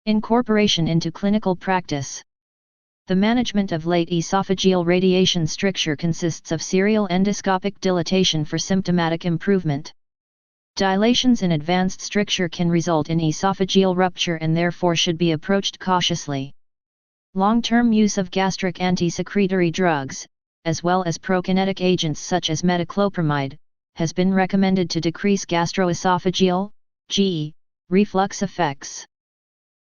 incorporation into clinical practice. The management of late esophageal radiation stricture consists of serial endoscopic dilatation for symptomatic improvement. Dilations in advanced stricture can result in esophageal rupture and therefore should be approached cautiously. Long-term use of gastric antisecretory drugs, as well as prokinetic agents such as metoclopramide, has been recommended to decrease gastroesophageal (GE) reflux effects.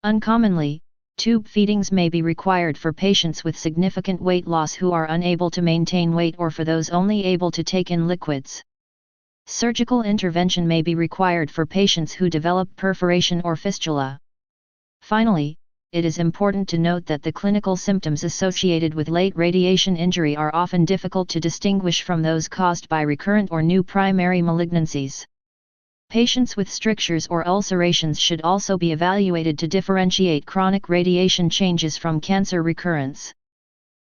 Uncommonly, tube feedings may be required for patients with significant weight loss who are unable to maintain weight or for those only able to take in liquids. Surgical intervention may be required for patients who develop perforation or fistula. Finally, it is important to note that the clinical symptoms associated with late radiation injury are often difficult to distinguish from those caused by recurrent or new primary malignancies. Patients with strictures or ulcerations should also be evaluated to differentiate chronic radiation changes from cancer recurrence.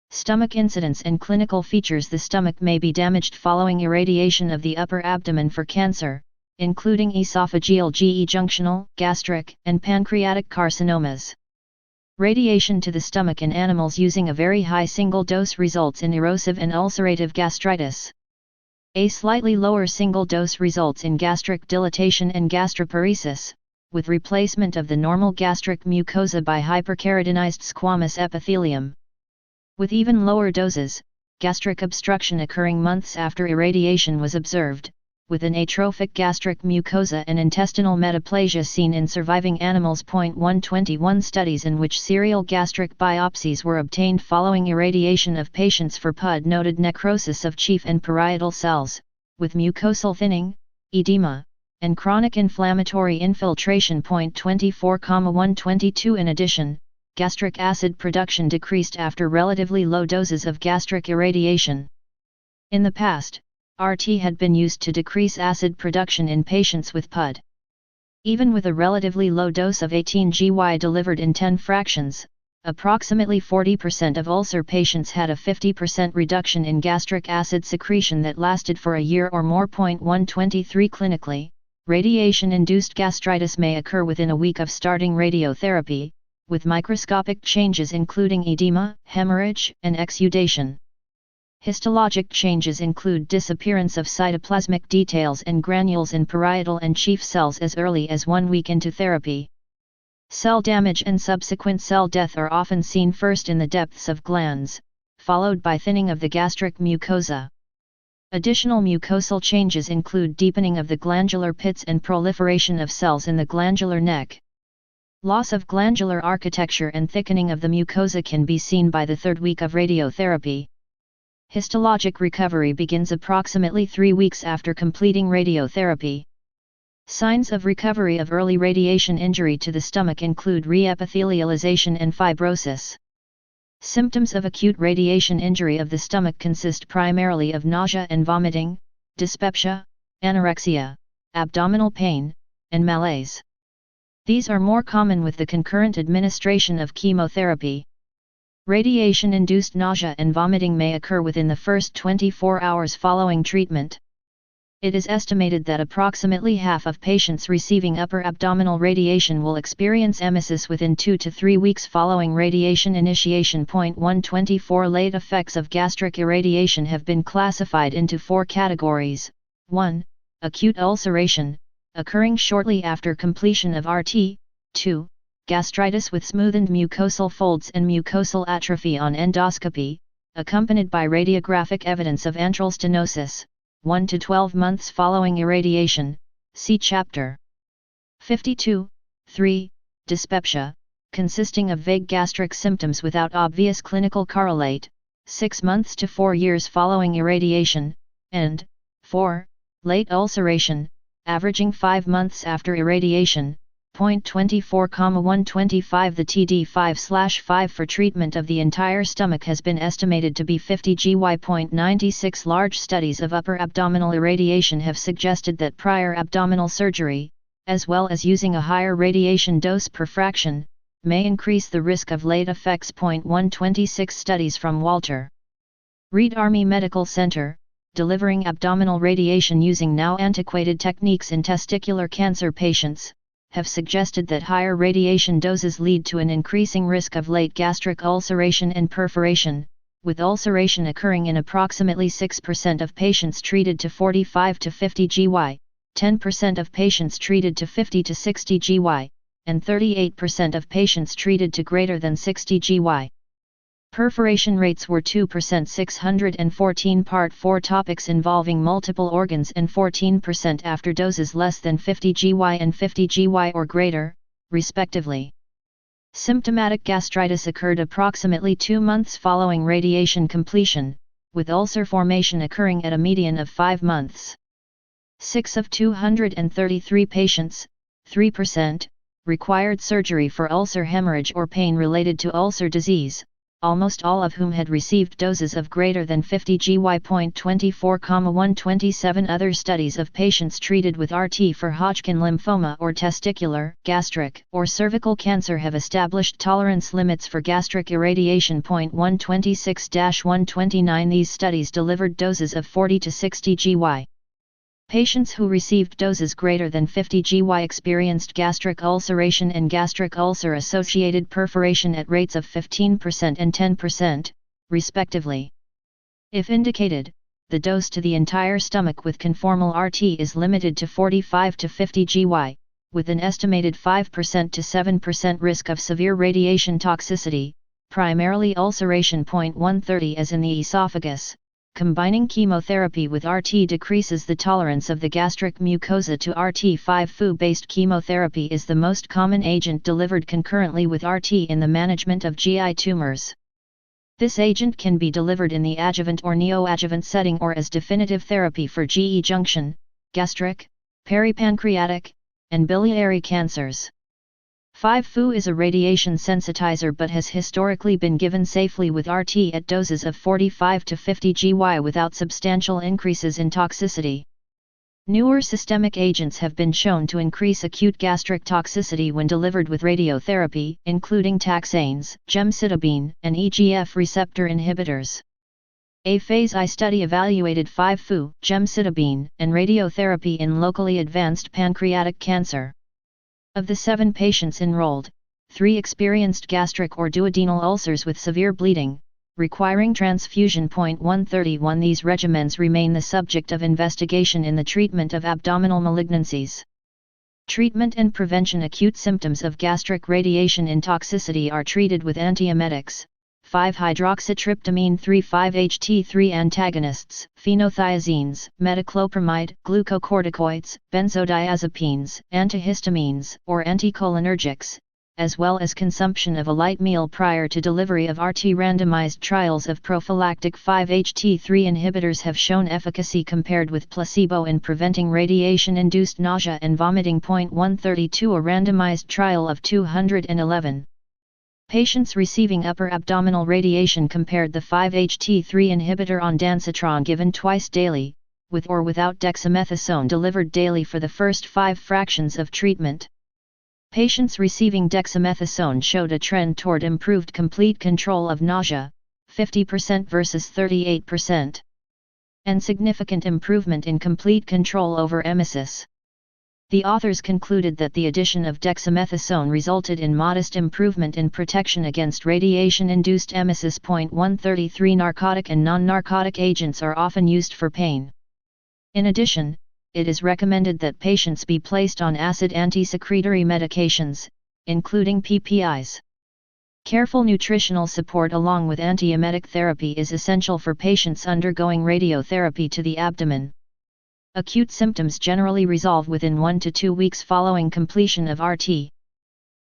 Stomach incidence and clinical features: the stomach may be damaged following irradiation of the upper abdomen for cancer, including esophageal GE, junctional, gastric, and pancreatic carcinomas. Radiation to the stomach in animals using a very high single dose results in erosive and ulcerative gastritis. A slightly lower single dose results in gastric dilatation and gastroparesis, with replacement of the normal gastric mucosa by hyperkeratinized squamous epithelium. With even lower doses, gastric obstruction occurring months after irradiation was observed, with an atrophic gastric mucosa and intestinal metaplasia seen in surviving animals. 121 Studies in which serial gastric biopsies were obtained following irradiation of patients for PUD noted necrosis of chief and parietal cells, with mucosal thinning, edema, and chronic inflammatory infiltration. 24,122 In addition, gastric acid production decreased after relatively low doses of gastric irradiation. In the past, RT had been used to decrease acid production in patients with PUD. Even with a relatively low dose of 18 GY delivered in 10 fractions, approximately 40% of ulcer patients had a 50% reduction in gastric acid secretion that lasted for a year or more. 123 Clinically, radiation-induced gastritis may occur within a week of starting radiotherapy, with microscopic changes including edema, hemorrhage, and exudation. Histologic changes include disappearance of cytoplasmic details and granules in parietal and chief cells as early as 1 week into therapy. Cell damage and subsequent cell death are often seen first in the depths of glands, followed by thinning of the gastric mucosa. Additional mucosal changes include deepening of the glandular pits and proliferation of cells in the glandular neck. Loss of glandular architecture and thickening of the mucosa can be seen by the 3rd week of radiotherapy. Histologic recovery begins approximately 3 weeks after completing radiotherapy. Signs of recovery of early radiation injury to the stomach include reepithelialization and fibrosis. Symptoms of acute radiation injury of the stomach consist primarily of nausea and vomiting, dyspepsia, anorexia, abdominal pain, and malaise. These are more common with the concurrent administration of chemotherapy. Radiation-induced nausea and vomiting may occur within the first 24 hours following treatment. It is estimated that approximately half of patients receiving upper abdominal radiation will experience emesis within 2 to 3 weeks following radiation initiation. 124 Late effects of gastric irradiation have been classified into 4 categories. 1. Acute ulceration, occurring shortly after completion of RT. 2. Gastritis with smoothened mucosal folds and mucosal atrophy on endoscopy, accompanied by radiographic evidence of antral stenosis, 1 to 12 months following irradiation, see Chapter 52. 3. Dyspepsia, consisting of vague gastric symptoms without obvious clinical correlate, 6 months to 4 years following irradiation, and 4. Late ulceration, averaging 5 months after irradiation. 24,125 The TD5/5 for treatment of the entire stomach has been estimated to be 50 GY. 96 Large studies of upper abdominal irradiation have suggested that prior abdominal surgery, as well as using a higher radiation dose per fraction, may increase the risk of late effects. 126 Studies from Walter Reed Army Medical Center, delivering abdominal radiation using now antiquated techniques in testicular cancer patients, have suggested that higher radiation doses lead to an increasing risk of late gastric ulceration and perforation, with ulceration occurring in approximately 6% of patients treated to 45 to 50 GY, 10% of patients treated to 50 to 60 GY, and 38% of patients treated to greater than 60 GY. Perforation rates were 2%. 614 Part 4 Topics involving multiple organs and 14% after doses less than 50 GY and 50 GY or greater, respectively. Symptomatic gastritis occurred approximately 2 months following radiation completion, with ulcer formation occurring at a median of 5 months. 6 of 233 patients, 3%, required surgery for ulcer hemorrhage or pain related to ulcer disease, almost all of whom had received doses of greater than 50 GY. 24,127 Other studies of patients treated with RT for Hodgkin lymphoma or testicular, gastric, or cervical cancer have established tolerance limits for gastric irradiation. 126-129 These studies delivered doses of 40 to 60 GY. Patients who received doses greater than 50 GY experienced gastric ulceration and gastric ulcer-associated perforation at rates of 15% and 10%, respectively. If indicated, the dose to the entire stomach with conformal RT is limited to 45 to 50 GY, with an estimated 5% to 7% risk of severe radiation toxicity, primarily ulceration. 130 As in the esophagus, combining chemotherapy with RT decreases the tolerance of the gastric mucosa to RT. 5-Fu-based chemotherapy is the most common agent delivered concurrently with RT in the management of GI tumors. This agent can be delivered in the adjuvant or neoadjuvant setting or as definitive therapy for GE junction, gastric, peripancreatic, and biliary cancers. 5-Fu is a radiation sensitizer but has historically been given safely with RT at doses of 45 to 50 GY without substantial increases in toxicity. Newer systemic agents have been shown to increase acute gastric toxicity when delivered with radiotherapy, including taxanes, gemcitabine, and EGF receptor inhibitors. A Phase I study evaluated 5-FU, gemcitabine, and radiotherapy in locally advanced pancreatic cancer. Of the 7 patients enrolled, 3 experienced gastric or duodenal ulcers with severe bleeding, requiring transfusion. 131 These regimens remain the subject of investigation in the treatment of abdominal malignancies. Treatment and prevention. Acute symptoms of gastric radiation intoxicity are treated with antiemetics, 5-hydroxytryptamine 3,5-HT3 antagonists, phenothiazines, metoclopramide, glucocorticoids, benzodiazepines, antihistamines, or anticholinergics, as well as consumption of a light meal prior to delivery of RT. Randomized trials of prophylactic 5-HT3 inhibitors have shown efficacy compared with placebo in preventing radiation-induced nausea and vomiting. 132 A randomized trial of 211 patients receiving upper abdominal radiation compared the 5-HT3 inhibitor ondansetron given twice daily, with or without dexamethasone delivered daily for the first 5 fractions of treatment. Patients receiving dexamethasone showed a trend toward improved complete control of nausea, 50% versus 38%, and significant improvement in complete control over emesis. The authors concluded that the addition of dexamethasone resulted in modest improvement in protection against radiation-induced emesis. 133 Narcotic and non-narcotic agents are often used for pain. In addition, it is recommended that patients be placed on acid anti-secretory medications, including PPIs. Careful nutritional support along with antiemetic therapy is essential for patients undergoing radiotherapy to the abdomen. Acute symptoms generally resolve within 1 to 2 weeks following completion of RT.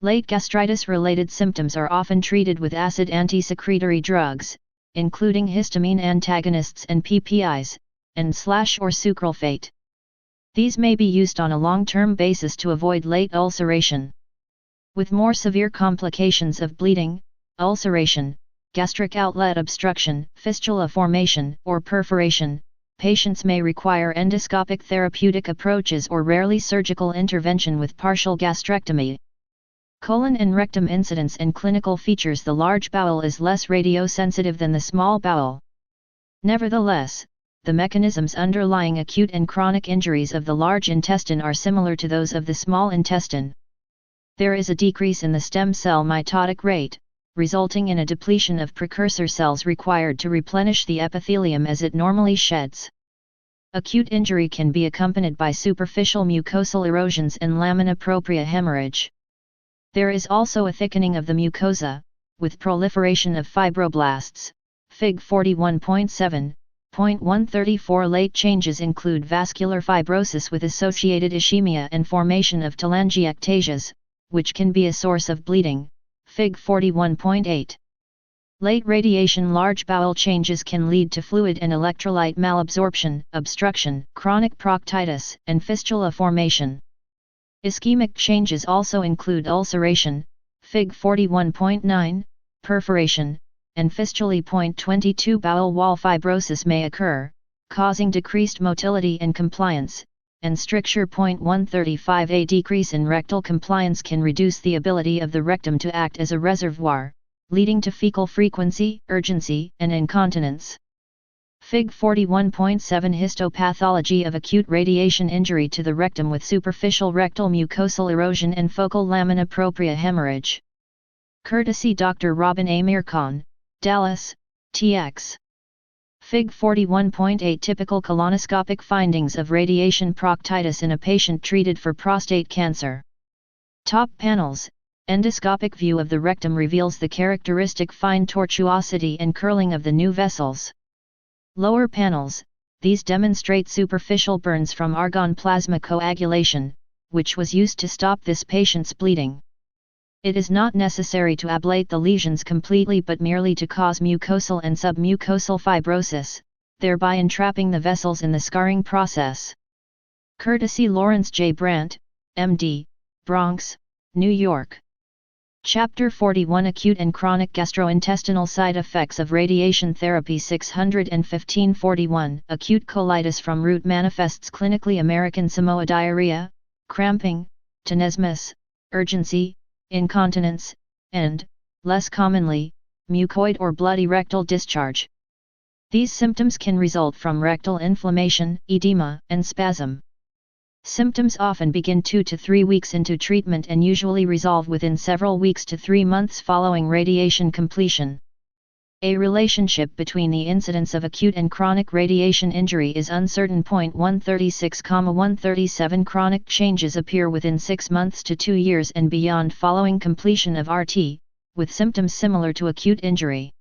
Late gastritis-related symptoms are often treated with acid anti-secretory drugs, including histamine antagonists and PPIs, and/or sucralfate. These may be used on a long-term basis to avoid late ulceration. With more severe complications of bleeding, ulceration, gastric outlet obstruction, fistula formation, or perforation, patients may require endoscopic therapeutic approaches or rarely surgical intervention with partial gastrectomy. Colon and rectum incidence and clinical features. The large bowel is less radiosensitive than the small bowel. Nevertheless, the mechanisms underlying acute and chronic injuries of the large intestine are similar to those of the small intestine. There is a decrease in the stem cell mitotic rate, resulting in a depletion of precursor cells required to replenish the epithelium as it normally sheds. Acute injury can be accompanied by superficial mucosal erosions and lamina propria hemorrhage. There is also a thickening of the mucosa, with proliferation of fibroblasts, Fig. 41.7. 134 Late changes include vascular fibrosis with associated ischemia and formation of telangiectasias, which can be a source of bleeding, Fig. 41.8. Late radiation. Large bowel changes can lead to fluid and electrolyte malabsorption, obstruction, chronic proctitis, and fistula formation. Ischemic changes also include ulceration, Fig. 41.9, perforation, and fistulae. 22 Bowel wall fibrosis may occur, causing decreased motility and compliance, and stricture. 135 A decrease in rectal compliance can reduce the ability of the rectum to act as a reservoir, leading to fecal frequency, urgency, and incontinence. Fig. 41.7 Histopathology of acute radiation injury to the rectum with superficial rectal mucosal erosion and focal lamina propria hemorrhage. Courtesy Dr. Robin A. Mirkhan, Dallas, TX. Fig. 41.8 Typical colonoscopic findings of radiation proctitis in a patient treated for prostate cancer. Top panels. Endoscopic view of the rectum reveals the characteristic fine tortuosity and curling of the new vessels. Lower panels, these demonstrate superficial burns from argon plasma coagulation, which was used to stop this patient's bleeding. It is not necessary to ablate the lesions completely but merely to cause mucosal and submucosal fibrosis, thereby entrapping the vessels in the scarring process. Courtesy Lawrence J. Brandt, MD, Bronx, New York. Chapter 41 Acute and Chronic Gastrointestinal Side Effects of Radiation Therapy 615-41 Acute colitis from root manifests clinically. American Samoa: diarrhea, cramping, tenesmus, urgency, incontinence, and, less commonly, mucoid or bloody rectal discharge. These symptoms can result from rectal inflammation, edema, and spasm. Symptoms often begin 2 to 3 weeks into treatment and usually resolve within several weeks to 3 months following radiation completion. A relationship between the incidence of acute and chronic radiation injury is uncertain. 136,137 Chronic changes appear within 6 months to 2 years and beyond following completion of RT, with symptoms similar to acute injury.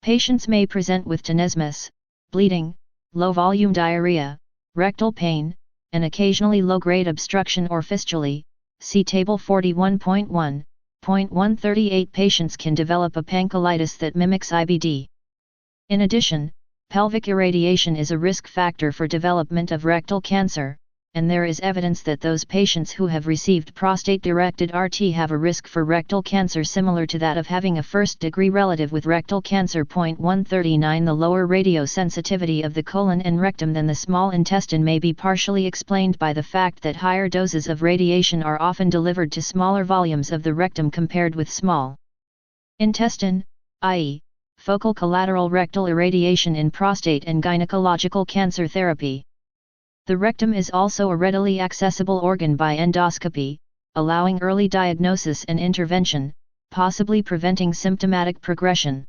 Patients may present with tenesmus, bleeding, low-volume diarrhea, rectal pain, and occasionally low-grade obstruction or fistulae. See Table 41.1.138. Patients can develop a pancolitis that mimics IBD. In addition, pelvic irradiation is a risk factor for development of rectal cancer, and there is evidence that those patients who have received prostate-directed RT have a risk for rectal cancer similar to that of having a first-degree relative with rectal cancer. 139 The lower radiosensitivity of the colon and rectum than the small intestine may be partially explained by the fact that higher doses of radiation are often delivered to smaller volumes of the rectum compared with small intestine, i.e., focal collateral rectal irradiation in prostate and gynecological cancer therapy. The rectum is also a readily accessible organ by endoscopy, allowing early diagnosis and intervention, possibly preventing symptomatic progression.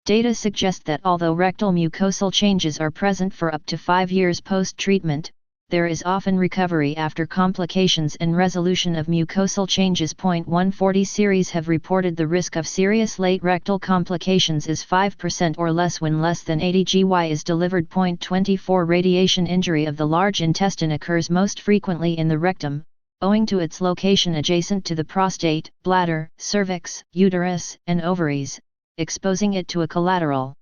Data suggest that although rectal mucosal changes are present for up to 5 years post-treatment, there is often recovery after complications and resolution of mucosal changes. 140 series have reported the risk of serious late rectal complications is 5% or less when less than 80 GY is delivered. 24 Radiation injury of the large intestine occurs most frequently in the rectum, owing to its location adjacent to the prostate, bladder, cervix, uterus, and ovaries, exposing it to a collateral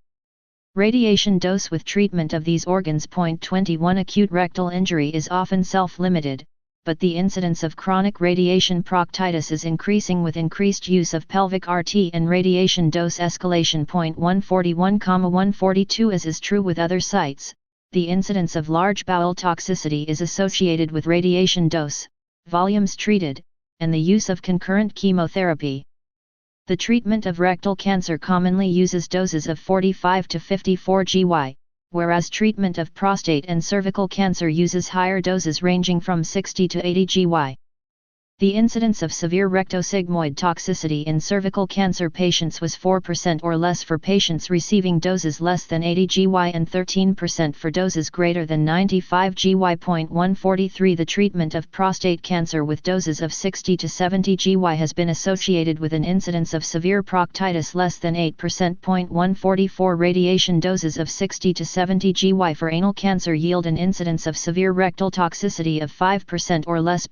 radiation dose with treatment of these organs. 21 Acute rectal injury is often self-limited, but the incidence of chronic radiation proctitis is increasing with increased use of pelvic RT and radiation dose escalation. 141,142 As is true with other sites, the incidence of large bowel toxicity is associated with radiation dose, volumes treated, and the use of concurrent chemotherapy. The treatment of rectal cancer commonly uses doses of 45 to 54 GY, whereas treatment of prostate and cervical cancer uses higher doses ranging from 60 to 80 GY. The incidence of severe rectosigmoid toxicity in cervical cancer patients was 4% or less for patients receiving doses less than 80 GY and 13% for doses greater than 95 GY. 143 The treatment of prostate cancer with doses of 60 to 70 GY has been associated with an incidence of severe proctitis less than 8%. 144 Radiation doses of 60 to 70 GY for anal cancer yield an incidence of severe rectal toxicity of 5% or less.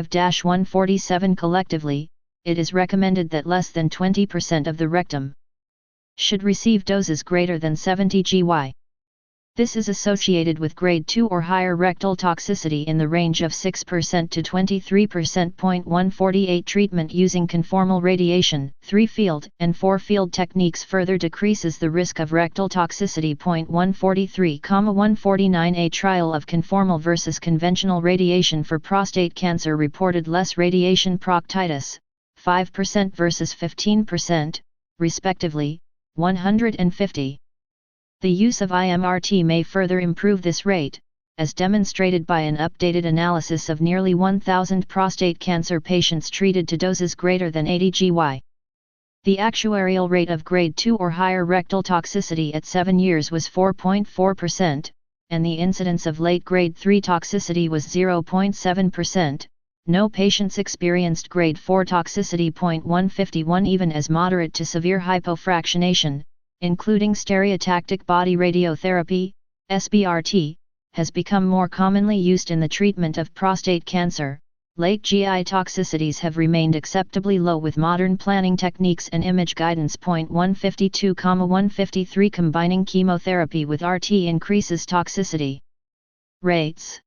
145-147 Collectively, it is recommended that less than 20% of the rectum should receive doses greater than 70 GY. This is associated with grade 2 or higher rectal toxicity in the range of 6% to 23%. 148 Treatment using conformal radiation, 3-field and 4-field techniques further decreases the risk of rectal toxicity. 143,149 A trial of conformal versus conventional radiation for prostate cancer reported less radiation proctitis, 5% versus 15%, respectively, 150. The use of IMRT may further improve this rate, as demonstrated by an updated analysis of nearly 1,000 prostate cancer patients treated to doses greater than 80 GY. The actuarial rate of grade 2 or higher rectal toxicity at 7 years was 4.4%, and the incidence of late grade 3 toxicity was 0.7%. No patients experienced grade 4 toxicity. 151 Even as moderate to severe hypofractionation, including stereotactic body radiotherapy, SBRT, has become more commonly used in the treatment of prostate cancer, late GI toxicities have remained acceptably low with modern planning techniques and image guidance. 152,153 Combining chemotherapy with RT increases toxicity rates.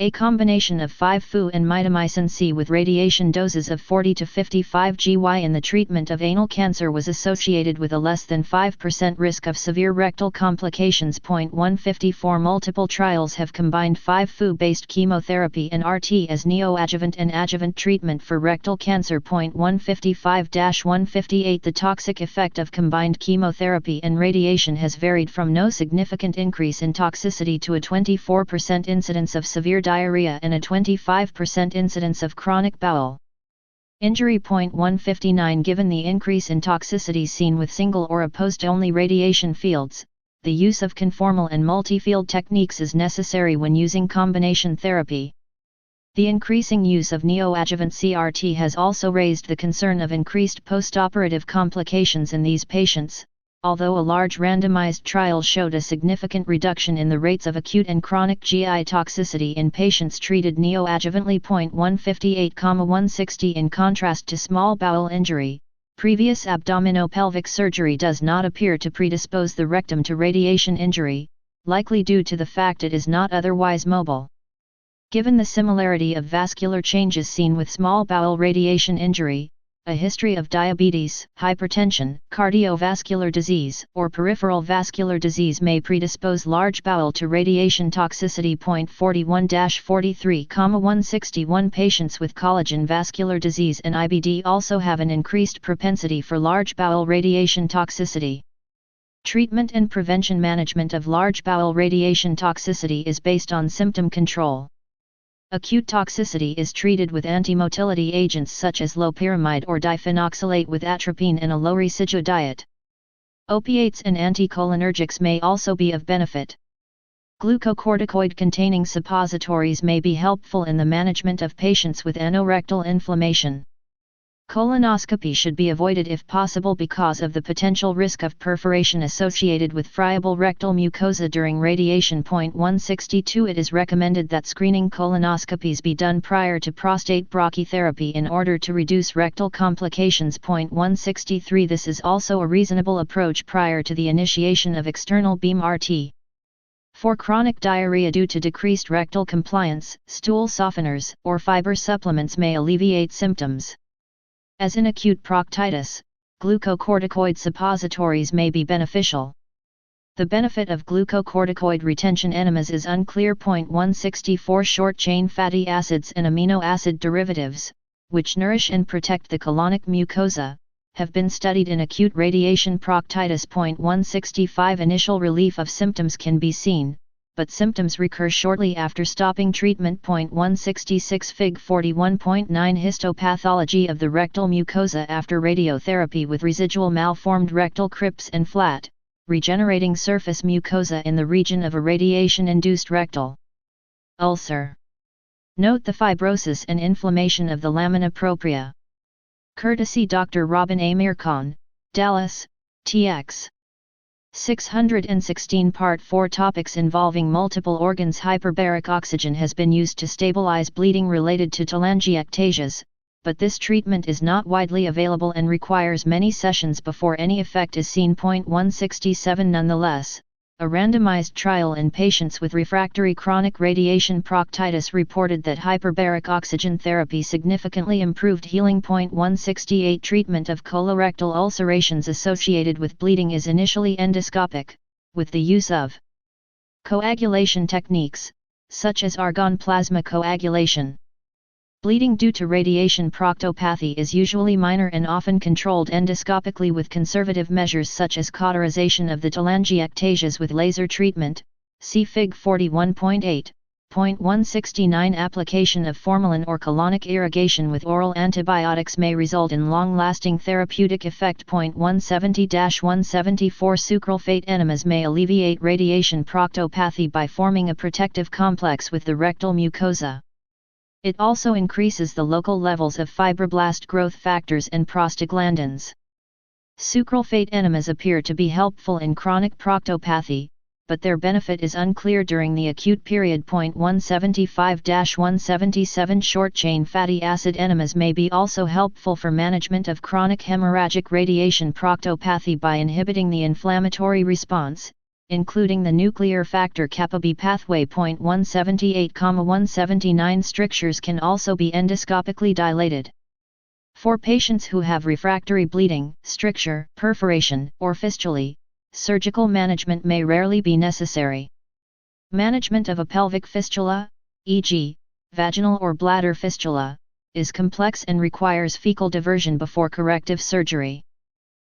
A combination of 5-FU and mitomycin C with radiation doses of 40 to 55 GY in the treatment of anal cancer was associated with a less than 5% risk of severe rectal complications. 154 Multiple trials have combined 5-FU-based chemotherapy and RT as neoadjuvant and adjuvant treatment for rectal cancer. 155-158 The toxic effect of combined chemotherapy and radiation has varied from no significant increase in toxicity to a 24% incidence of severe diarrhea and a 25% incidence of chronic bowel injury. 159 Given the increase in toxicity seen with single or opposed-only radiation fields, the use of conformal and multi-field techniques is necessary when using combination therapy. The increasing use of neoadjuvant CRT has also raised the concern of increased postoperative complications in these patients. Although a large randomized trial showed a significant reduction in the rates of acute and chronic GI toxicity in patients treated neoadjuvantly. 158,160 In contrast to small bowel injury, previous abdominopelvic surgery does not appear to predispose the rectum to radiation injury, likely due to the fact it is not otherwise mobile. Given the similarity of vascular changes seen with small bowel radiation injury, a history of diabetes, hypertension, cardiovascular disease, or peripheral vascular disease may predispose large bowel to radiation toxicity. 41-43,161 Patients with collagen vascular disease and IBD also have an increased propensity for large bowel radiation toxicity. Treatment and prevention management of large bowel radiation toxicity is based on symptom control. Acute toxicity is treated with antimotility agents such as loperamide or diphenoxylate with atropine and a low residue diet. Opiates and anticholinergics may also be of benefit. Glucocorticoid-containing suppositories may be helpful in the management of patients with anorectal inflammation. Colonoscopy should be avoided if possible because of the potential risk of perforation associated with friable rectal mucosa during radiation. 162 It is recommended that screening colonoscopies be done prior to prostate brachytherapy in order to reduce rectal complications. 163 This is also a reasonable approach prior to the initiation of external beam RT. For chronic diarrhea due to decreased rectal compliance, stool softeners or fiber supplements may alleviate symptoms. As in acute proctitis, glucocorticoid suppositories may be beneficial. The benefit of glucocorticoid retention enemas is unclear. 164 Short-chain fatty acids and amino acid derivatives, which nourish and protect the colonic mucosa, have been studied in acute radiation proctitis. 165 Initial relief of symptoms can be seen, but symptoms recur shortly after stopping treatment. 166 Fig 41.9 Histopathology of the rectal mucosa after radiotherapy with residual malformed rectal crypts and flat, regenerating surface mucosa in the region of a radiation-induced rectal ulcer. Note the fibrosis and inflammation of the lamina propria. Courtesy Dr. Robin A. Mircon, Dallas, TX. 616 Part 4 Topics involving multiple organs. Hyperbaric oxygen has been used to stabilize bleeding related to telangiectasias, but this treatment is not widely available and requires many sessions before any effect is seen. 167 Nonetheless, a randomized trial in patients with refractory chronic radiation proctitis reported that hyperbaric oxygen therapy significantly improved healing. 168 Treatment of colorectal ulcerations associated with bleeding is initially endoscopic, with the use of coagulation techniques, such as argon plasma coagulation. Bleeding due to radiation proctopathy is usually minor and often controlled endoscopically with conservative measures such as cauterization of the telangiectasias with laser treatment. See Fig 41.8. 169 Application of formalin or colonic irrigation with oral antibiotics may result in long-lasting therapeutic effect. 170-174 Sucralfate enemas may alleviate radiation proctopathy by forming a protective complex with the rectal mucosa. It also increases the local levels of fibroblast growth factors and prostaglandins. Sucralfate enemas appear to be helpful in chronic proctopathy, but their benefit is unclear during the acute period. 175-177 Short-chain fatty acid enemas may be also helpful for management of chronic hemorrhagic radiation proctopathy by inhibiting the inflammatory response, including the nuclear factor kappa B pathway. 178,179 strictures can also be endoscopically dilated. For patients who have refractory bleeding, stricture, perforation, or fistulae, surgical management may rarely be necessary. Management of a pelvic fistula, e.g., vaginal or bladder fistula, is complex and requires fecal diversion before corrective surgery.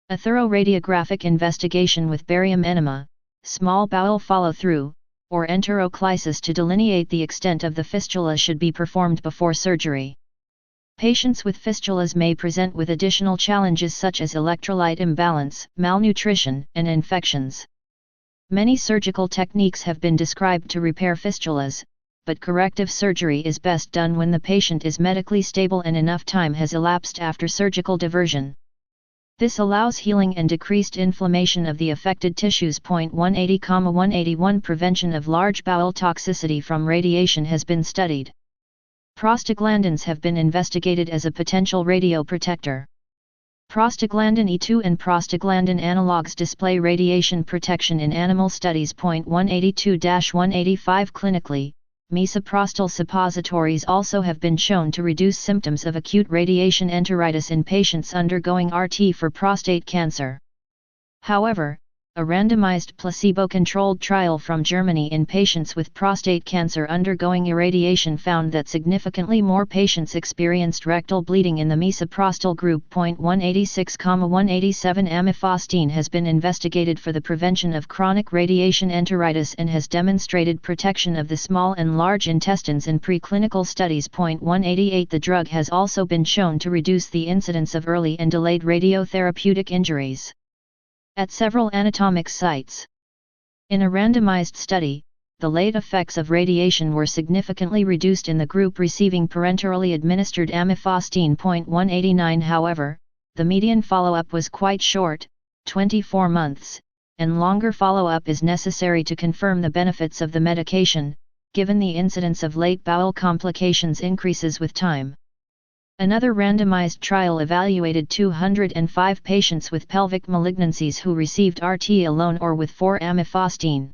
A thorough radiographic investigation with barium enema, small bowel follow-through, or enteroclysis to delineate the extent of the fistula should be performed before surgery. Patients with fistulas may present with additional challenges such as electrolyte imbalance, malnutrition, and infections. Many surgical techniques have been described to repair fistulas, but corrective surgery is best done when the patient is medically stable and enough time has elapsed after surgical diversion. This allows healing and decreased inflammation of the affected tissues. 180,181 Prevention of large bowel toxicity from radiation has been studied. Prostaglandins have been investigated as a potential radioprotector. Prostaglandin E2 and prostaglandin analogues display radiation protection in animal studies. 182-185 Clinically, misoprostol suppositories also have been shown to reduce symptoms of acute radiation enteritis in patients undergoing RT for prostate cancer. However, a randomized placebo-controlled trial from Germany in patients with prostate cancer undergoing irradiation found that significantly more patients experienced rectal bleeding in the misoprostol group. 186,187 Amifostine has been investigated for the prevention of chronic radiation enteritis and has demonstrated protection of the small and large intestines in preclinical studies. 188 The drug has also been shown to reduce the incidence of early and delayed radiotherapeutic injuries at several anatomic sites. In a randomized study, the late effects of radiation were significantly reduced in the group receiving parenterally administered amifostine. 189 However, the median follow-up was quite short, 24 months, and longer follow-up is necessary to confirm the benefits of the medication, given the incidence of late bowel complications increases with time. Another randomized trial evaluated 205 patients with pelvic malignancies who received RT alone or with 4-amifostine.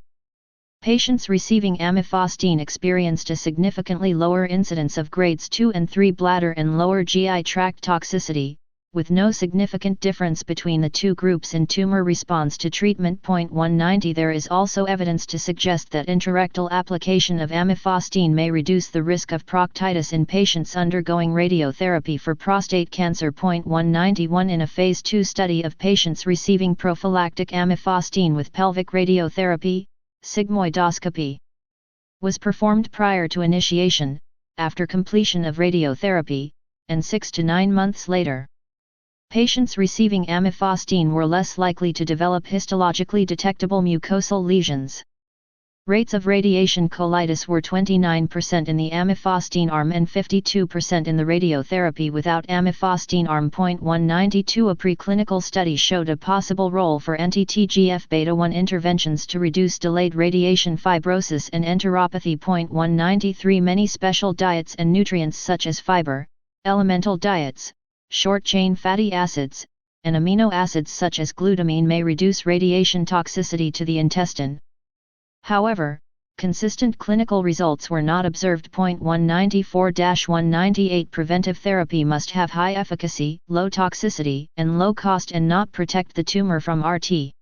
Patients receiving amifostine experienced a significantly lower incidence of grades 2 and 3 bladder and lower GI tract toxicity, with no significant difference between the two groups in tumor response to treatment. 190 There is also evidence to suggest that intrarectal application of amifostine may reduce the risk of proctitis in patients undergoing radiotherapy for prostate cancer. 191 In a phase 2 study of patients receiving prophylactic amifostine with pelvic radiotherapy, sigmoidoscopy was performed prior to initiation, after completion of radiotherapy, and 6 to 9 months later. Patients receiving amifostine were less likely to develop histologically detectable mucosal lesions. Rates of radiation colitis were 29% in the amifostine arm and 52% in the radiotherapy without amifostine arm. 192 A preclinical study showed a possible role for anti-TGF-beta1 interventions to reduce delayed radiation fibrosis and enteropathy. 193 Many special diets and nutrients such as fiber, elemental diets, short-chain fatty acids, and amino acids such as glutamine may reduce radiation toxicity to the intestine. However, consistent clinical results were not observed. 194-198 Preventive therapy must have high efficacy, low toxicity, and low cost and not protect the tumor from RT.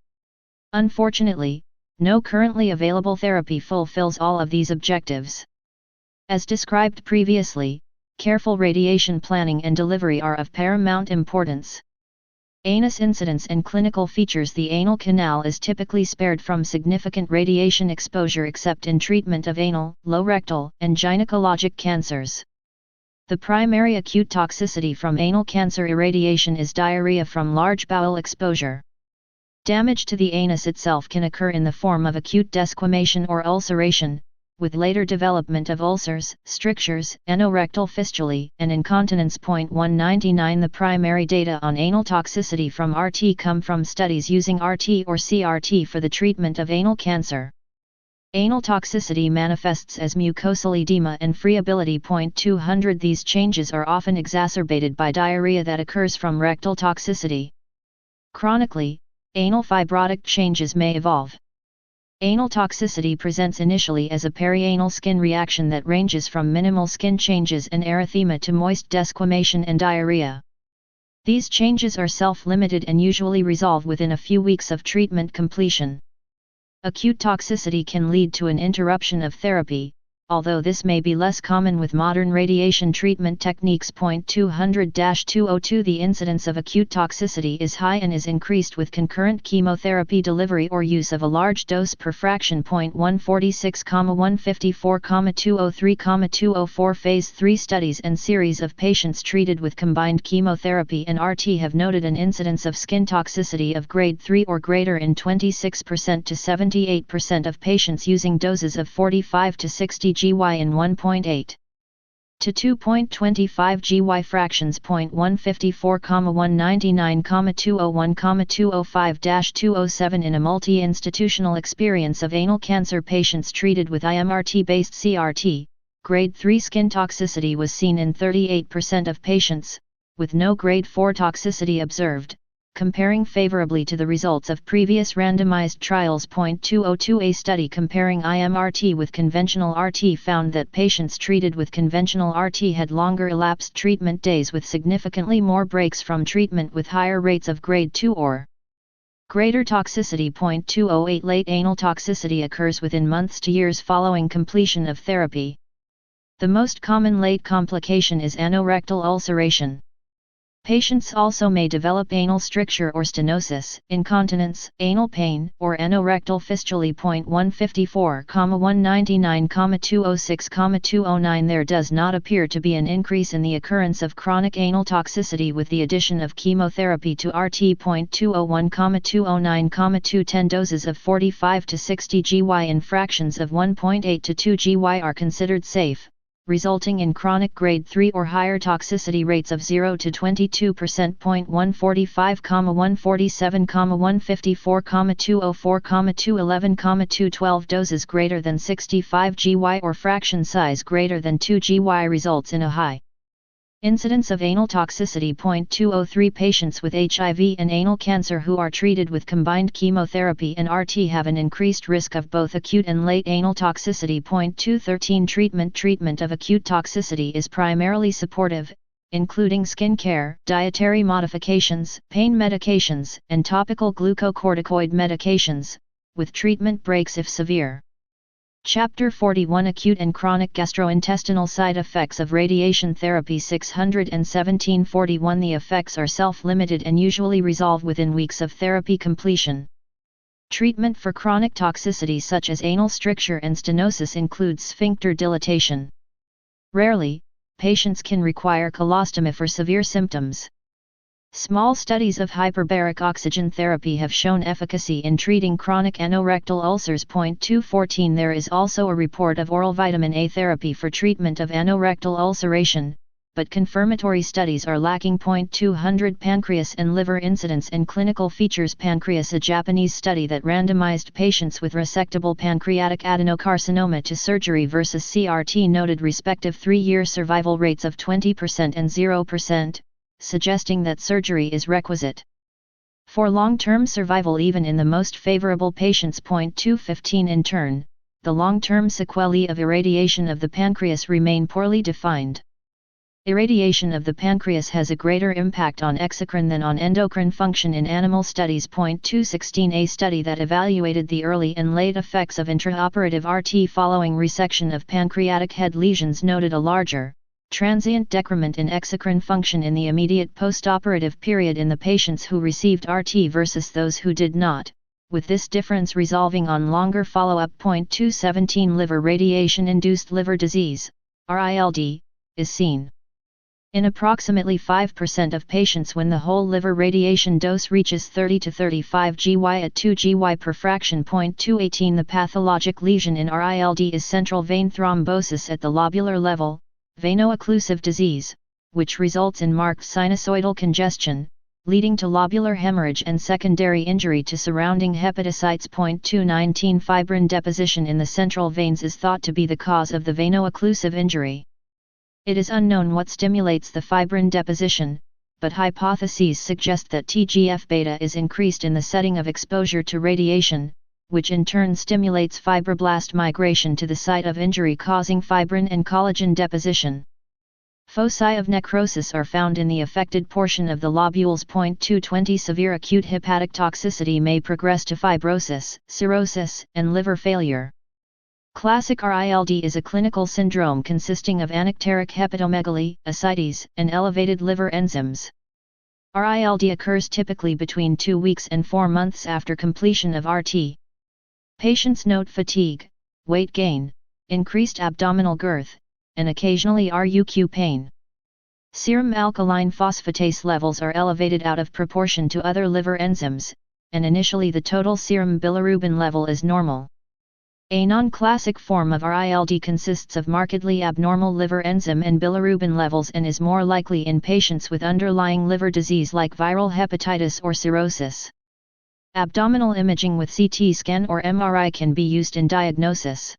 Unfortunately, no currently available therapy fulfills all of these objectives. As described previously, careful radiation planning and delivery are of paramount importance. Anus incidence and clinical features. The anal canal is typically spared from significant radiation exposure except in treatment of anal, low rectal, and gynecologic cancers. The primary acute toxicity from anal cancer irradiation is diarrhea from large bowel exposure. Damage to the anus itself can occur in the form of acute desquamation or ulceration, with later development of ulcers, strictures, anorectal fistulae, and incontinence. 199 The primary data on anal toxicity from RT come from studies using RT or CRT for the treatment of anal cancer. Anal toxicity manifests as mucosal edema and friability. 200 These changes are often exacerbated by diarrhea that occurs from rectal toxicity. Chronically, anal fibrotic changes may evolve. Anal toxicity presents initially as a perianal skin reaction that ranges from minimal skin changes and erythema to moist desquamation and diarrhea. These changes are self-limited and usually resolve within a few weeks of treatment completion. Acute toxicity can lead to an interruption of therapy, although this may be less common with modern radiation treatment techniques. 200-202 The incidence of acute toxicity is high and is increased with concurrent chemotherapy delivery or use of a large dose per fraction. 146, 154, 203, 204 Phase 3 studies and series of patients treated with combined chemotherapy and RT have noted an incidence of skin toxicity of grade 3 or greater in 26% to 78% of patients using doses of 45 to 60 GY in 1.8 to 2.25 GY fractions. 154, 199, 201, 205-207 In a multi-institutional experience of anal cancer patients treated with IMRT-based CRT, grade 3 skin toxicity was seen in 38% of patients, with no grade 4 toxicity observed, comparing favorably to the results of previous randomized trials. 202 A study comparing IMRT with conventional RT found that patients treated with conventional RT had longer elapsed treatment days with significantly more breaks from treatment with higher rates of grade 2 or greater toxicity. 208 Late anal toxicity occurs within months to years following completion of therapy. The most common late complication is anorectal ulceration. Patients also may develop anal stricture or stenosis, incontinence, anal pain, or anorectal fistulae. 154, 199, 206, 209 There does not appear to be an increase in the occurrence of chronic anal toxicity with the addition of chemotherapy to RT. 201, 209, 210 Doses of 45 to 60 GY in fractions of 1.8 to 2 GY are considered safe, resulting in chronic grade 3 or higher toxicity rates of 0 to 22%. 145, 147, 154, 204, 211, 212 Doses greater than 65 GY or fraction size greater than 2 GY results in a high incidence of anal toxicity. 203 Patients with HIV and anal cancer who are treated with combined chemotherapy and RT have an increased risk of both acute and late anal toxicity. 213 Treatment of acute toxicity is primarily supportive, including skin care, dietary modifications, pain medications, and topical glucocorticoid medications, with treatment breaks if severe. Chapter 41 Acute and Chronic Gastrointestinal Side Effects of Radiation Therapy 617-41 The effects are self-limited and usually resolve within weeks of therapy completion. Treatment for chronic toxicity such as anal stricture and stenosis includes sphincter dilatation. Rarely, patients can require colostomy for severe symptoms. Small studies of hyperbaric oxygen therapy have shown efficacy in treating chronic anorectal ulcers. 214 There is also a report of oral vitamin A therapy for treatment of anorectal ulceration, but confirmatory studies are lacking. 200 Pancreas and liver incidence and clinical features. Pancreas, a Japanese study that randomized patients with resectable pancreatic adenocarcinoma to surgery versus CRT noted respective 3-year survival rates of 20% and 0%. Suggesting that surgery is requisite for long-term survival even in the most favorable patients. 215 In turn, the long-term sequelae of irradiation of the pancreas remain poorly defined. Irradiation of the pancreas has a greater impact on exocrine than on endocrine function in animal studies. 216 A study that evaluated the early and late effects of intraoperative RT following resection of pancreatic head lesions noted a larger transient decrement in exocrine function in the immediate postoperative period in the patients who received RT versus those who did not, with this difference resolving on longer follow-up. 217 Liver radiation-induced liver disease, RILD, is seen in approximately 5% of patients when the whole liver radiation dose reaches 30 to 35 GY at 2 GY per fraction. 218 The pathologic lesion in RILD is central vein thrombosis at the lobular level, veno-occlusive disease, which results in marked sinusoidal congestion, leading to lobular hemorrhage and secondary injury to surrounding hepatocytes. 219 Fibrin deposition in the central veins is thought to be the cause of the veno-occlusive injury. It is unknown what stimulates the fibrin deposition, but hypotheses suggest that TGF-beta is increased in the setting of exposure to radiation, which in turn stimulates fibroblast migration to the site of injury, causing fibrin and collagen deposition. Foci of necrosis are found in the affected portion of the lobules. 220 Severe acute hepatic toxicity may progress to fibrosis, cirrhosis, and liver failure. Classic RILD is a clinical syndrome consisting of anecteric hepatomegaly, ascites, and elevated liver enzymes. RILD occurs typically between 2 weeks and 4 months after completion of RT. Patients note fatigue, weight gain, increased abdominal girth, and occasionally RUQ pain. Serum alkaline phosphatase levels are elevated out of proportion to other liver enzymes, and initially the total serum bilirubin level is normal. A non-classic form of RILD consists of markedly abnormal liver enzyme and bilirubin levels and is more likely in patients with underlying liver disease like viral hepatitis or cirrhosis. Abdominal imaging with CT scan or MRI can be used in diagnosis.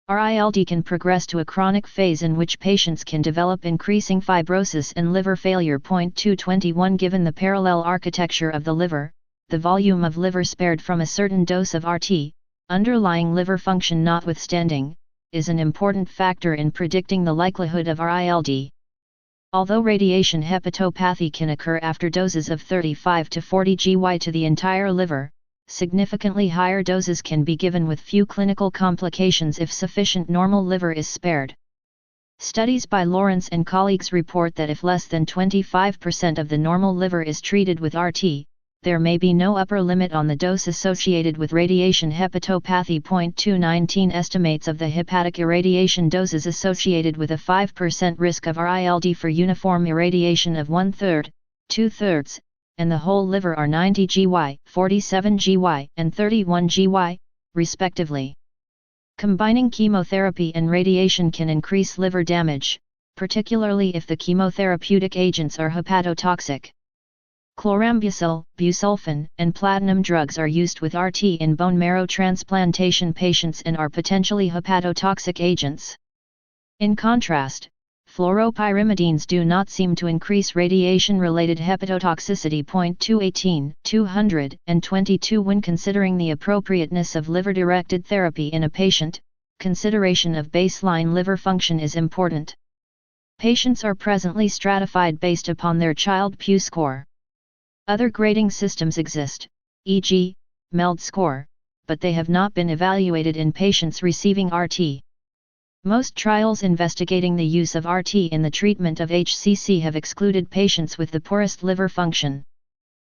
RILD can progress to a chronic phase in which patients can develop increasing fibrosis and liver failure. 221 Given the parallel architecture of the liver, the volume of liver spared from a certain dose of RT, underlying liver function notwithstanding, is an important factor in predicting the likelihood of RILD. Although radiation hepatopathy can occur after doses of 35 to 40 GY to the entire liver, significantly higher doses can be given with few clinical complications if sufficient normal liver is spared. Studies by Lawrence and colleagues report that if less than 25% of the normal liver is treated with RT, there may be no upper limit on the dose associated with radiation hepatopathy. 219 Estimates of the hepatic irradiation doses associated with a 5% risk of RILD for uniform irradiation of 1/3, 2/3, and the whole liver are 90 GY, 47 GY, and 31 GY, respectively. Combining chemotherapy and radiation can increase liver damage, particularly if the chemotherapeutic agents are hepatotoxic. Chlorambucil, busulfan, and platinum drugs are used with RT in bone marrow transplantation patients and are potentially hepatotoxic agents. In contrast, fluoropyrimidines do not seem to increase radiation-related hepatotoxicity. 218, 222 When considering the appropriateness of liver-directed therapy in a patient, consideration of baseline liver function is important. Patients are presently stratified based upon their Child-Pugh score. Other grading systems exist, e.g., MELD score, but they have not been evaluated in patients receiving RT. Most trials investigating the use of RT in the treatment of HCC have excluded patients with the poorest liver function.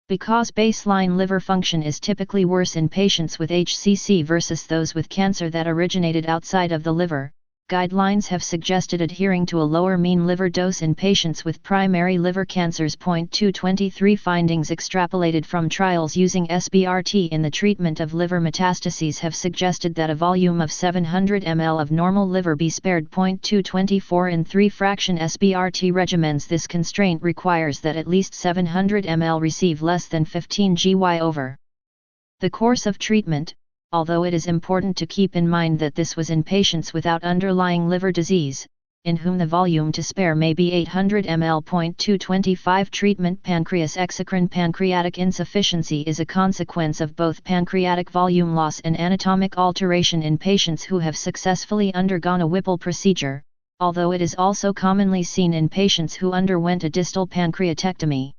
Because baseline liver function is typically worse in patients with HCC versus those with cancer that originated outside of the liver, guidelines have suggested adhering to a lower mean liver dose in patients with primary liver cancers. 223 Findings extrapolated from trials using SBRT in the treatment of liver metastases have suggested that a volume of 700 ml of normal liver be spared. 224 In 3-fraction SBRT regimens, this constraint requires that at least 700 ml receive less than 15 GY over the course of treatment, although it is important to keep in mind that this was in patients without underlying liver disease, in whom the volume to spare may be 800 ml. 225 Treatment Pancreas exocrine pancreatic insufficiency is a consequence of both pancreatic volume loss and anatomic alteration in patients who have successfully undergone a Whipple procedure, although it is also commonly seen in patients who underwent a distal pancreatectomy.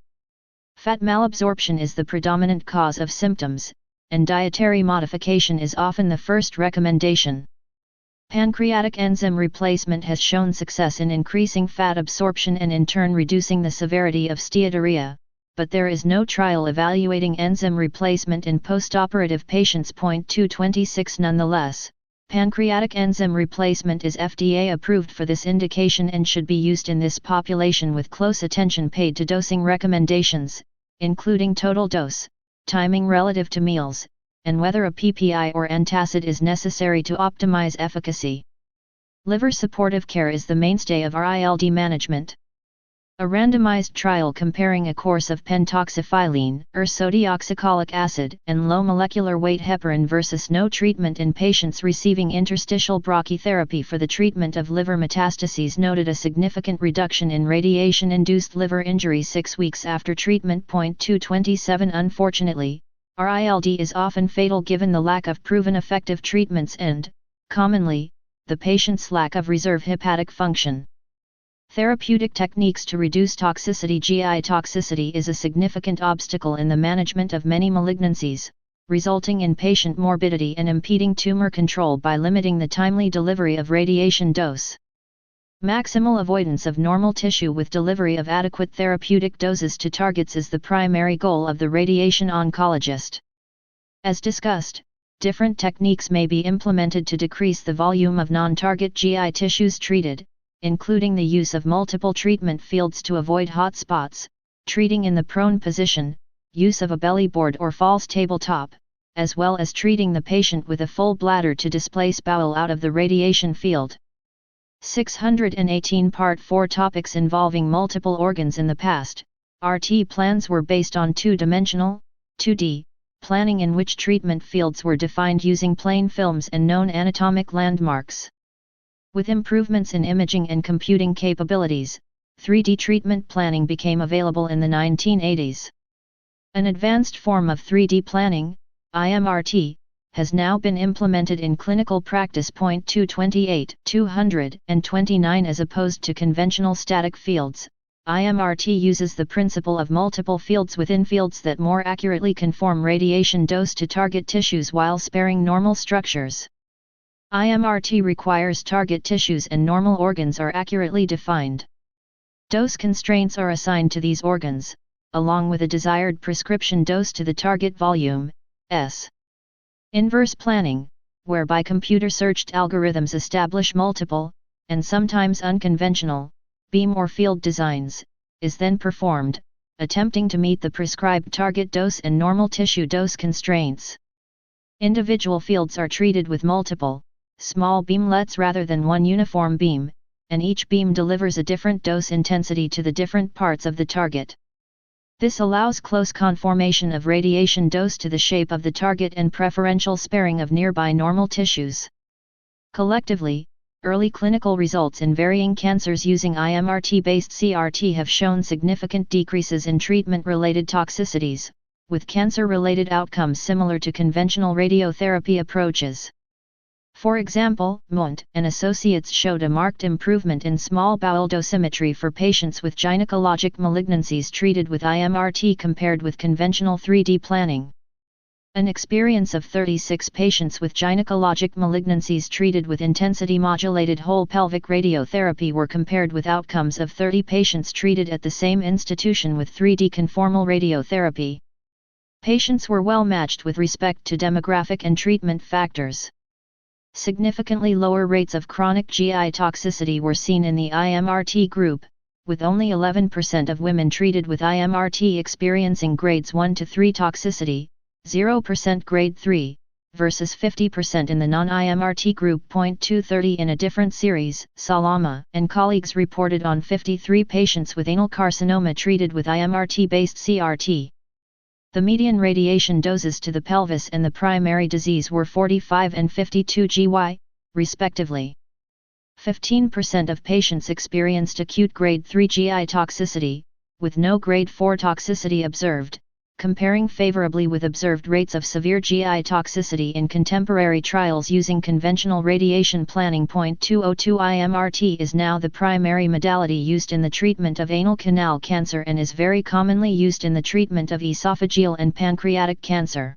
Fat malabsorption is the predominant cause of symptoms, and dietary modification is often the first recommendation. Pancreatic enzyme replacement has shown success in increasing fat absorption and in turn reducing the severity of steatorrhea, but there is no trial evaluating enzyme replacement in postoperative patients. 226 Nonetheless, pancreatic enzyme replacement is FDA approved for this indication and should be used in this population with close attention paid to dosing recommendations, including total dose, timing relative to meals, and whether a PPI or antacid is necessary to optimize efficacy. Liver supportive care is the mainstay of RILD management. A randomized trial comparing a course of pentoxifylline, ursodeoxycholic acid, and low molecular weight heparin versus no treatment in patients receiving interstitial brachytherapy for the treatment of liver metastases noted a significant reduction in radiation-induced liver injury 6 weeks after treatment. 227 Unfortunately, RILD is often fatal given the lack of proven effective treatments and, commonly, the patient's lack of reserve hepatic function. Therapeutic techniques to reduce toxicity. GI toxicity is a significant obstacle in the management of many malignancies, resulting in patient morbidity and impeding tumor control by limiting the timely delivery of radiation dose. Maximal avoidance of normal tissue with delivery of adequate therapeutic doses to targets is the primary goal of the radiation oncologist. As discussed, different techniques may be implemented to decrease the volume of non-target GI tissues treated, including the use of multiple treatment fields to avoid hot spots, treating in the prone position, use of a belly board or false tabletop, as well as treating the patient with a full bladder to displace bowel out of the radiation field. 618 Part 4 Topics involving multiple organs. In the past, RT plans were based on two-dimensional, 2D, planning in which treatment fields were defined using plain films and known anatomic landmarks. With improvements in imaging and computing capabilities, 3D treatment planning became available in the 1980s. An advanced form of 3D planning, IMRT, has now been implemented in clinical practice. 228, 229 As opposed to conventional static fields, IMRT uses the principle of multiple fields within fields that more accurately conform radiation dose to target tissues while sparing normal structures. IMRT requires target tissues and normal organs are accurately defined. Dose constraints are assigned to these organs, along with a desired prescription dose to the target volume, S. Inverse planning, whereby computer-searched algorithms establish multiple, and sometimes unconventional, beam or field designs, is then performed, attempting to meet the prescribed target dose and normal tissue dose constraints. Individual fields are treated with multiple, small beamlets rather than one uniform beam, and each beam delivers a different dose intensity to the different parts of the target. This allows close conformation of radiation dose to the shape of the target and preferential sparing of nearby normal tissues. Collectively, early clinical results in varying cancers using IMRT-based CRT have shown significant decreases in treatment-related toxicities, with cancer-related outcomes similar to conventional radiotherapy approaches. For example, Munt and associates showed a marked improvement in small bowel dosimetry for patients with gynecologic malignancies treated with IMRT compared with conventional 3D planning. An experience of 36 patients with gynecologic malignancies treated with intensity-modulated whole pelvic radiotherapy were compared with outcomes of 30 patients treated at the same institution with 3D conformal radiotherapy. Patients were well matched with respect to demographic and treatment factors. Significantly lower rates of chronic GI toxicity were seen in the IMRT group, with only 11% of women treated with IMRT experiencing grades 1 to 3 toxicity, 0% grade 3, versus 50% in the non-IMRT group. 230 In a different series, Salama and colleagues reported on 53 patients with anal carcinoma treated with IMRT-based CRT. The median radiation doses to the pelvis and the primary disease were 45 and 52 GY, respectively. 15% of patients experienced acute grade 3 GI toxicity, with no grade 4 toxicity observed, comparing favorably with observed rates of severe GI toxicity in contemporary trials using conventional radiation planning. 202 IMRT is now the primary modality used in the treatment of anal canal cancer and is very commonly used in the treatment of esophageal and pancreatic cancer.